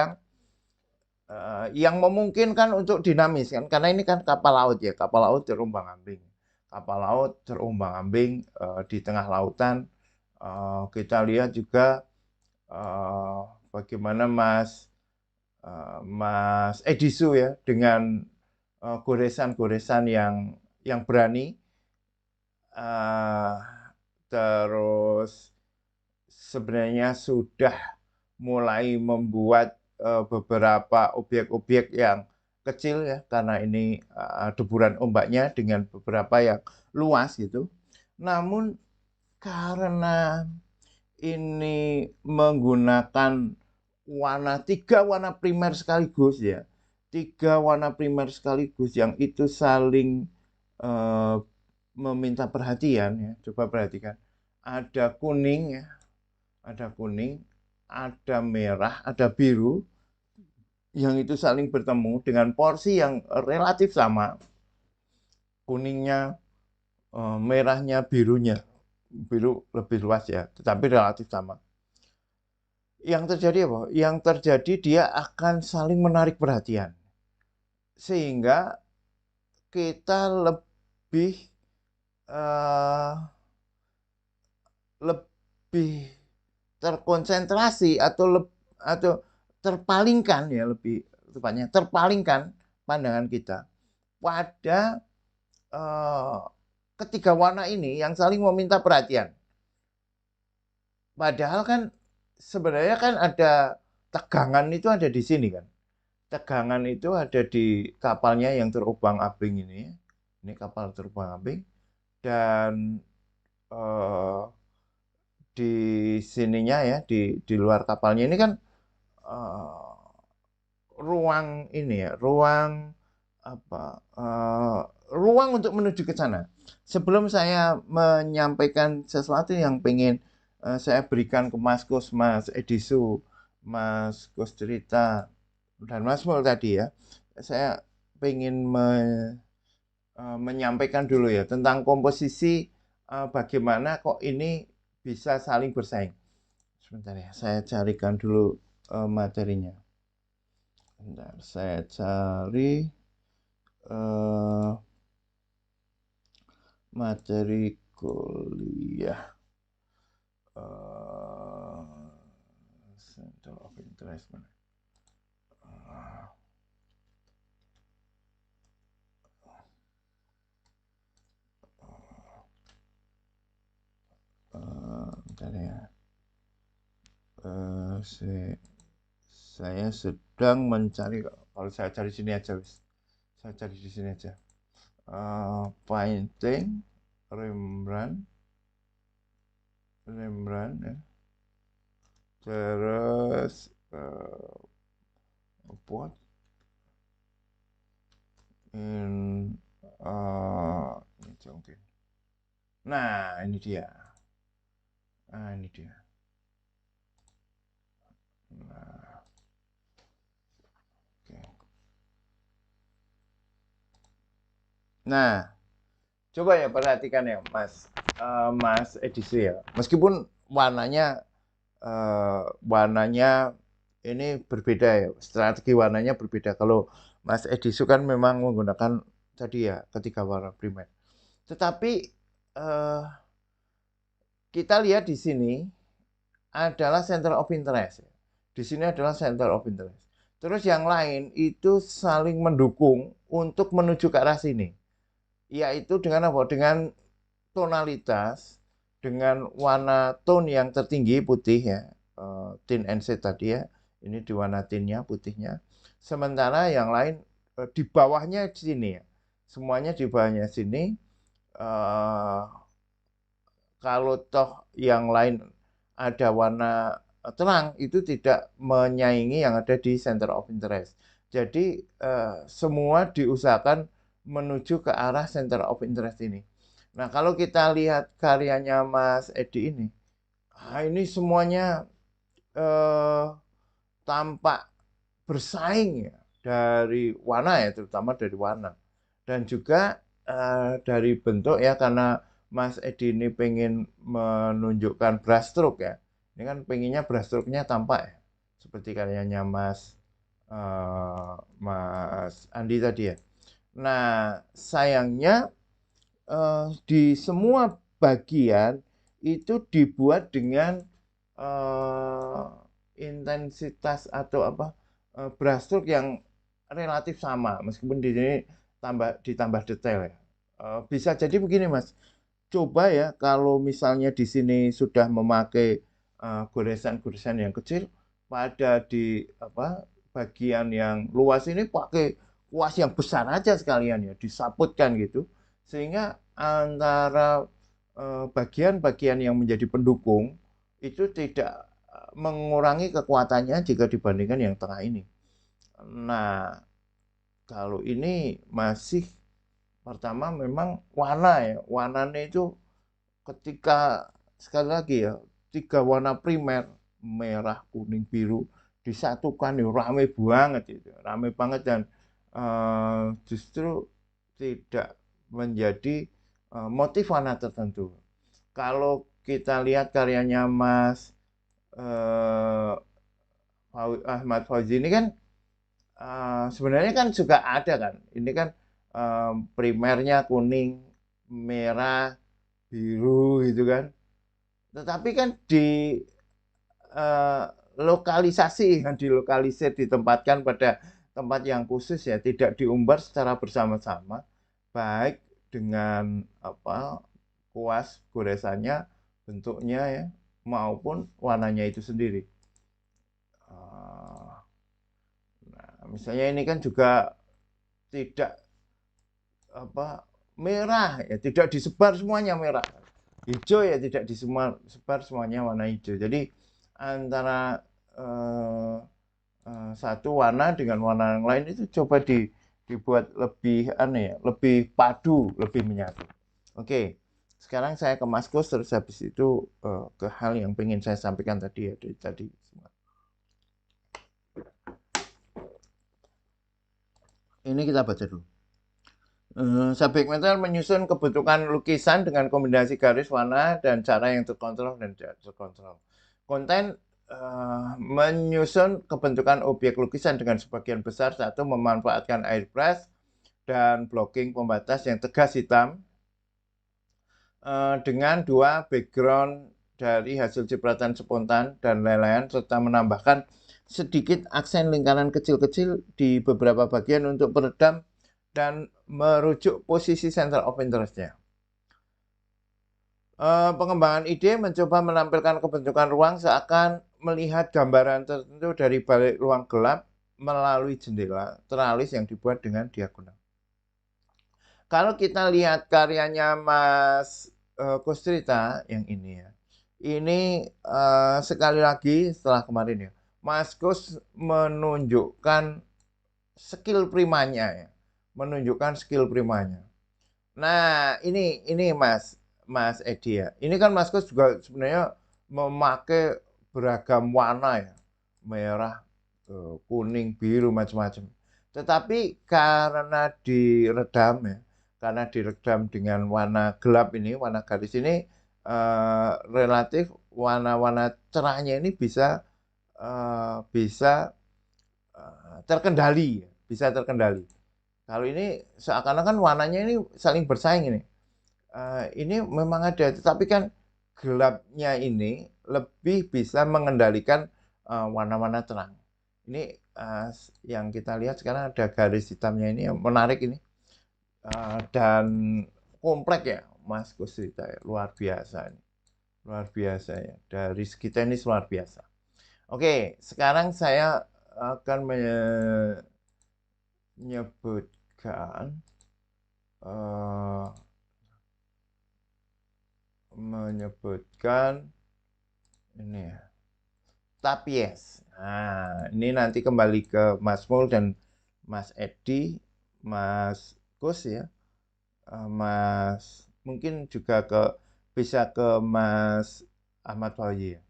yang memungkinkan untuk dinamis kan, karena ini kan kapal laut ya, kapal laut terombang-ambing, di tengah lautan. Kita lihat juga bagaimana Mas Edisu ya dengan goresan-goresan yang berani, terus sebenarnya sudah mulai membuat beberapa objek-objek yang kecil ya, karena ini deburan ombaknya dengan beberapa yang luas gitu. Namun karena ini menggunakan tiga warna primer sekaligus ya, tiga warna primer sekaligus yang itu saling meminta perhatian ya. Coba perhatikan, ada kuning ya, ada merah, ada biru yang itu saling bertemu dengan porsi yang relatif sama, kuningnya, merahnya, birunya, biru lebih luas ya, tetapi relatif sama. Yang terjadi apa? Yang terjadi dia akan saling menarik perhatian. Sehingga kita uh, lebih terkonsentrasi atau terpalingkan ya, lebih tepatnya terpalingkan pandangan kita pada ketiga warna ini yang saling meminta perhatian. Padahal kan sebenarnya kan ada tegangan itu ada di sini kan. Tegangan itu ada di kapalnya yang terobang-abing ini. Ini kapal terobang-abing dan di sininya ya, di luar kapalnya ini kan ruang ini ya, ruang apa, ruang untuk menuju ke sana. Sebelum saya menyampaikan sesuatu yang pengen saya berikan ke Mas Kus, Mas Edisu, Mas Kus cerita, dan Mas Mul tadi ya, saya pengen menyampaikan dulu ya tentang komposisi bagaimana kok ini bisa saling bersaing. Sebentar ya, saya carikan dulu materinya. Bentar, saya cari materi kuliah Center of Interest mana? Bentar ya. Saya sedang mencari, kalau saya cari sini aja, saya cari di sini aja. Painting, Rembrandt ya. Terus what in ini mungkin. Nah, ini dia. Ini dia. Nah, oke. Nah, coba ya perhatikan ya, Mas Edisu ya. Meskipun warnanya ini berbeda ya, strategi warnanya berbeda. Kalau Mas Edisu kan memang menggunakan tadi ya ketiga warna primer. Tetapi kita lihat di sini adalah center of interest. Di sini adalah center of interest. Terus yang lain itu saling mendukung untuk menuju ke arah sini. Yaitu dengan apa? Dengan tonalitas, dengan warna tone yang tertinggi putih ya, tin and shade tadi ya. Ini di warna tinnya putihnya. Sementara yang lain di bawahnya di sini ya. Semuanya di bawahnya sini. Kalau toh yang lain ada warna terang, itu tidak menyaingi yang ada di center of interest. Jadi semua diusahakan menuju ke arah center of interest ini. Nah, kalau kita lihat karyanya Mas Edi ini semuanya tampak bersaing ya, dari warna ya, terutama dari warna. Dan juga dari bentuk ya, karena Mas Edi ini pengen menunjukkan brushstroke ya. Ini kan pengennya brushstroke-nya tampak ya. Seperti karyanya Mas Andi tadi ya. Nah, sayangnya di semua bagian itu dibuat dengan intensitas atau brushstroke yang relatif sama, meskipun di sini ditambah detail ya. Bisa jadi begini Mas, coba ya kalau misalnya di sini sudah memakai goresan-goresan yang kecil, pada di bagian yang luas ini pakai kuas yang besar aja sekalian ya, disaputkan gitu, sehingga antara bagian-bagian yang menjadi pendukung itu tidak mengurangi kekuatannya jika dibandingkan yang tengah ini. Nah, kalau ini masih pertama memang warna ya, warnanya itu ketika sekali lagi ya, tiga warna primer merah, kuning, biru disatukan ya rame banget itu, rame banget, dan justru tidak menjadi motif warna tertentu. Kalau kita lihat karyanya Mas Ahmad Fauzi ini kan sebenarnya kan juga ada kan, ini kan primernya kuning, merah, biru gitu kan, tetapi kan di lokalisasi, dilokalisir, ditempatkan pada tempat yang khusus ya, tidak diumbar secara bersama-sama, baik dengan kuas goresannya, bentuknya ya, maupun warnanya itu sendiri. Nah, misalnya ini kan juga tidak merah ya, tidak disebar semuanya merah. Hijau ya tidak disebar semuanya warna hijau. Jadi antara satu warna dengan warna yang lain itu coba dibuat lebih aneh ya, lebih padu, lebih menyatu. Oke, sekarang saya ke Mas Kus, terus habis itu ke hal yang pengen saya sampaikan tadi ya dari tadi. Ini kita baca dulu. Subject matter menyusun kebentukan lukisan dengan kombinasi garis warna dan cara yang terkontrol dan tidak terkontrol. Konten menyusun kebentukan objek lukisan dengan sebagian besar satu memanfaatkan airbrush dan blocking pembatas yang tegas hitam dengan dua background dari hasil cipratan spontan dan lain-lain serta menambahkan sedikit aksen lingkaran kecil-kecil di beberapa bagian untuk peredam dan merujuk posisi center of interest-nya. Pengembangan ide mencoba menampilkan kebentukan ruang seakan melihat gambaran tertentu dari balik ruang gelap melalui jendela teralis yang dibuat dengan diagonal. Kalau kita lihat karyanya Mas Kustrita yang ini ya, ini sekali lagi setelah kemarin ya, Mas Kus menunjukkan skill primanya ya, menunjukkan skill primanya. Nah, ini Mas Edi ya. Ini kan Mas Kus juga sebenarnya memakai beragam warna ya. Merah, kuning, biru, macam-macam. Tetapi karena diredam dengan warna gelap ini, warna garis ini relatif warna-warna cerahnya ini bisa terkendali, bisa terkendali. Kalau ini seakan-akan warnanya ini saling bersaing ini. Ini memang ada, tetapi kan gelapnya ini lebih bisa mengendalikan warna-warna terang. Ini yang kita lihat sekarang ada garis hitamnya ini yang menarik ini. Dan komplek ya, Mas Kusrita ya, luar biasa ini. Luar biasa ya, dari segi teknis luar biasa. Oke, sekarang saya akan menyebutkan ini ya, tapies. Nah, ini nanti kembali ke Mas Mul dan Mas Edi, Mas Kus ya, Mas mungkin juga bisa ke Mas Ahmad Fauzi ya.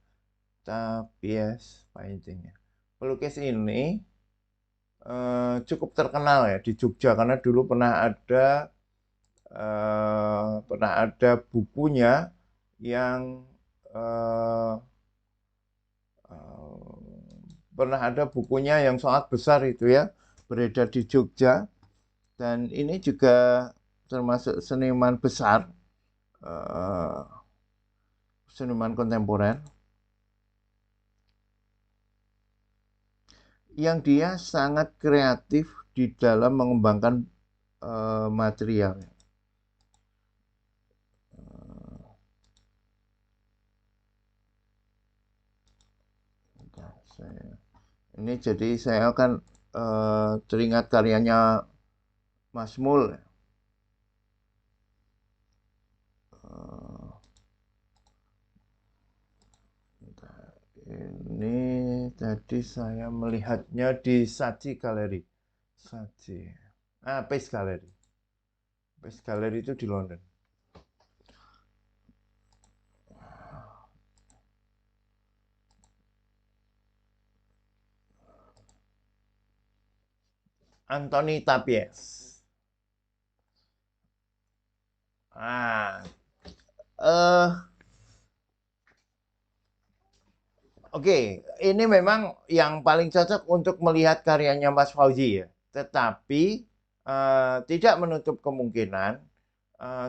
Tapies painting ya. Pelukis ini cukup terkenal ya di Jogja karena dulu pernah ada bukunya yang pernah ada bukunya yang sangat besar itu ya, beredar di Jogja, dan ini juga termasuk seniman besar, seniman kontemporer yang dia sangat kreatif di dalam mengembangkan material. Ini jadi saya akan teringat karyanya Mas Mul. Ini tadi saya melihatnya di Saji Gallery. Saji. Pace Gallery. Pace Gallery itu di London. Anthony Tapies. Oke, ini memang yang paling cocok untuk melihat karyanya Mas Fauzi ya. Tetapi tidak menutup kemungkinan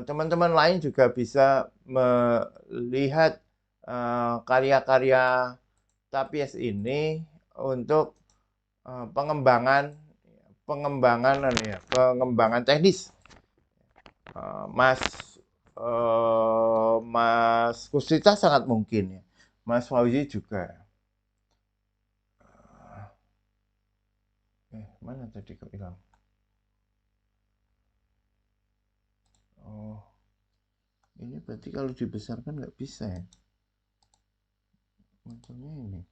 teman-teman lain juga bisa melihat karya-karya Tapies ini untuk pengembangan teknis. Mas Mas Kusita sangat mungkin ya. Mas Fauzi juga. Mana tadi kok hilang? Oh, ini berarti kalau dibesarkan nggak bisa ya? Macamnya ini.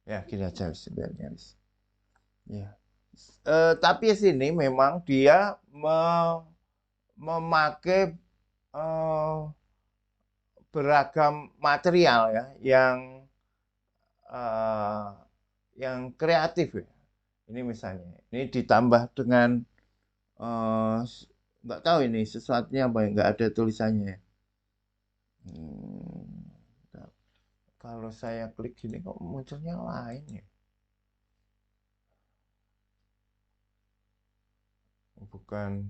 Ya, gini aja wis, sebenarnya wis. Ya. Tapi sini memang dia memakai eh, beragam material ya eh, yang kreatif ya. Ini misalnya, ini ditambah dengan eh, nggak tahu ini sesuatunya apa ya, nggak ada tulisannya. Hmm, kalau saya klik gini kok munculnya lain ya? Bukan.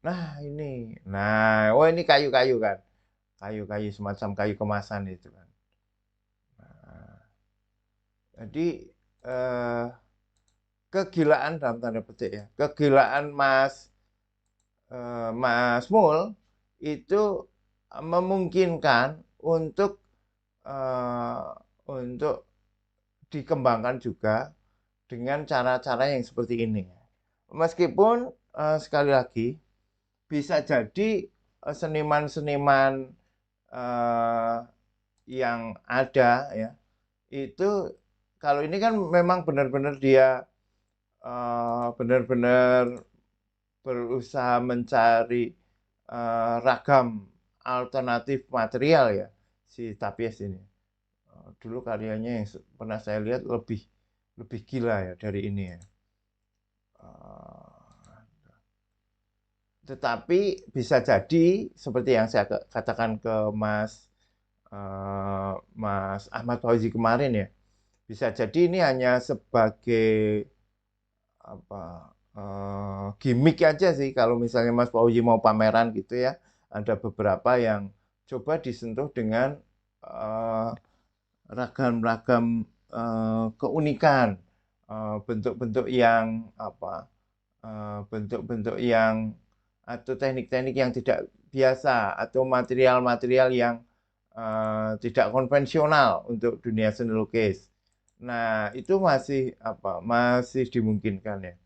Nah ini, nah, oh ini kayu-kayu kan, kayu-kayu semacam kayu kemasan itu kan. Nah, jadi eh, kegilaan dalam tanda petik ya, kegilaan Mas Mul itu memungkinkan eh, untuk dikembangkan juga dengan cara-cara yang seperti ini. Meskipun sekali lagi bisa jadi seniman-seniman eh, yang ada ya itu kalau ini kan memang benar-benar dia benar-benar berusaha mencari ragam alternatif material ya si Tapies ini. Dulu karyanya yang pernah saya lihat lebih lebih gila ya dari ini ya. Uh, Tetapi bisa jadi seperti yang saya katakan ke Mas Ahmad Fauzi kemarin ya, bisa jadi ini hanya sebagai apa gimmick aja sih kalau misalnya Mas Fauzi mau pameran gitu ya. Ada beberapa yang coba disentuh dengan eh, ragam-ragam keunikan, bentuk-bentuk yang apa, bentuk-bentuk yang atau teknik-teknik yang tidak biasa atau material-material yang tidak konvensional untuk dunia seni lukis. Nah, itu masih apa? Masih dimungkinkan ya.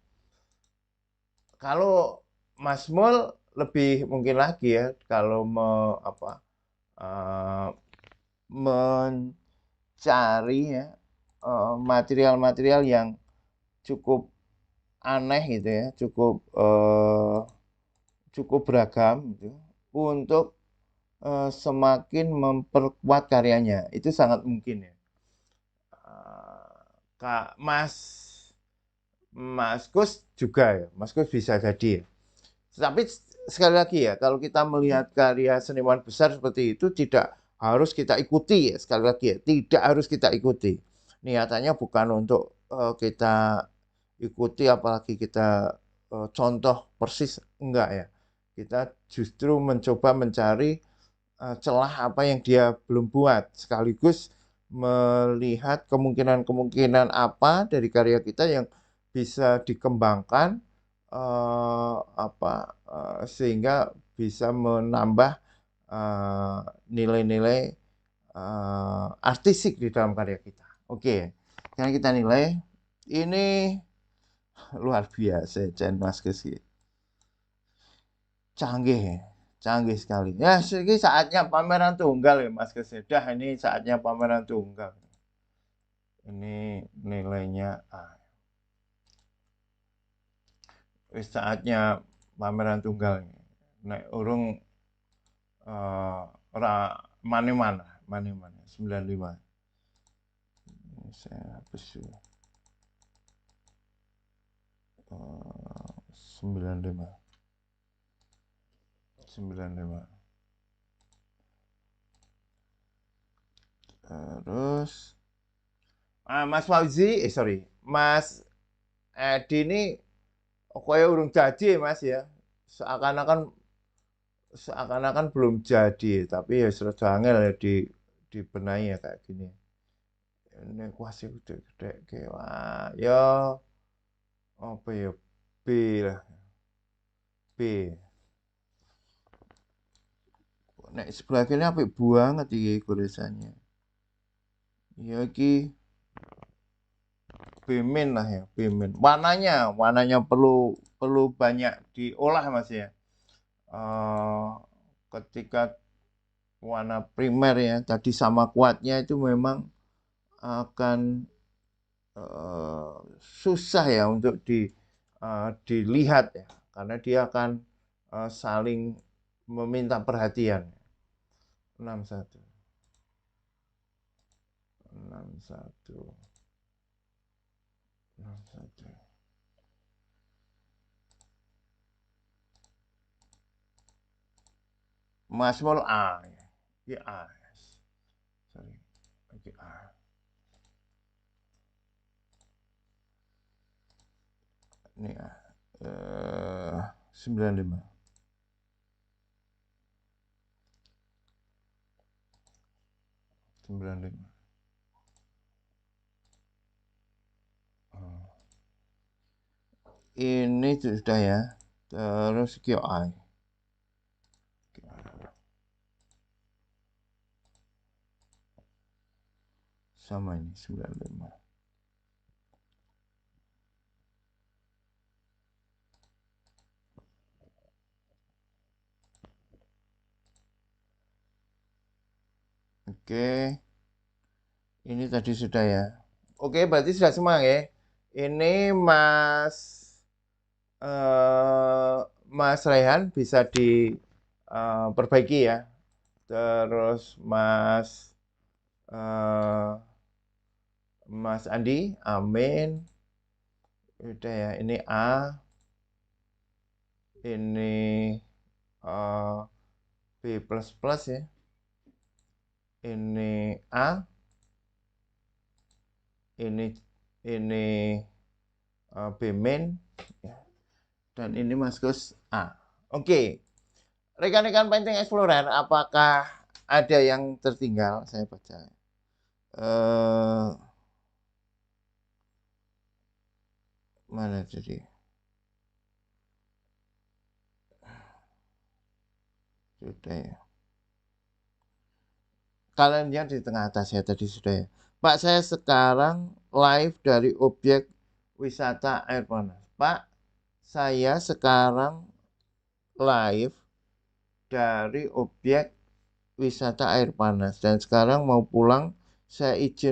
Kalau Mas Mul lebih mungkin lagi ya kalau apa uh, mencari ya material-material yang cukup aneh gitu ya, cukup beragam gitu untuk semakin memperkuat karyanya. Itu sangat mungkin ya. Kak Mas Kus juga ya, Mas Kus bisa jadi ya. Tapi sekali lagi ya, kalau kita melihat karya seniman besar seperti itu tidak harus kita ikuti ya, sekali lagi ya, tidak harus kita ikuti. Niatannya bukan untuk kita ikuti apalagi kita contoh persis, enggak ya. Kita justru mencoba mencari celah apa yang dia belum buat, sekaligus melihat kemungkinan-kemungkinan apa dari karya kita yang bisa dikembangkan sehingga bisa menambah nilai-nilai artistik di dalam karya kita. Oke, sekarang kita nilai ini luar biasa, Chen Mas Keski. Canggih ya. Canggih sekali. Ya, ini saatnya pameran tunggal ya Mas Kesedah. Ini saatnya pameran tunggal. Ini nilainya saatnya pameran tunggal. Naik urung ora mana-mana, mana-mana 95. Saya hapus dulu. 95. 95. Terus Mas Fauzi, sorry, Mas Edi ini kaya urung jadi Mas ya. Seakan-akan belum jadi, tapi ya sudah angel ya dibenahi ya kayak gini. Ini kuasi gede-gede kewa. Ya apa ya B lah. B. Nek sebelah kiri apik banget iki goresannya. Ya iki B- lah ya, B-. Warnanya perlu perlu banyak diolah Mas ya. Eh, ketika warna primer ya tadi sama kuatnya itu memang akan susah ya untuk dilihat ya, karena dia akan saling meminta perhatian. 61, 61, 61. Masmul A. Ya, A. Sorry. Oke, A. Ini A. 95. 95. Ini sudah ya. Terus QI. Sama ini 95. Oke. Ini tadi sudah ya. Oke, berarti sudah semua ya. Ini Mas Raihan bisa diperbaiki ya. Terus Mas Andi, amin. Udah ya, ini A. Ini B++ ya. Ini A. Ini B min ya. Dan ini Mas Gus A. Oke. Rekan-rekan Painting Explorer, apakah ada yang tertinggal? Saya baca. Mana tadi? Sudah ya. Kalian yang di tengah atas ya tadi sudah ya. Pak, saya sekarang live dari objek wisata air panas. Pak, saya sekarang live dari objek wisata air panas dan sekarang mau pulang, saya izin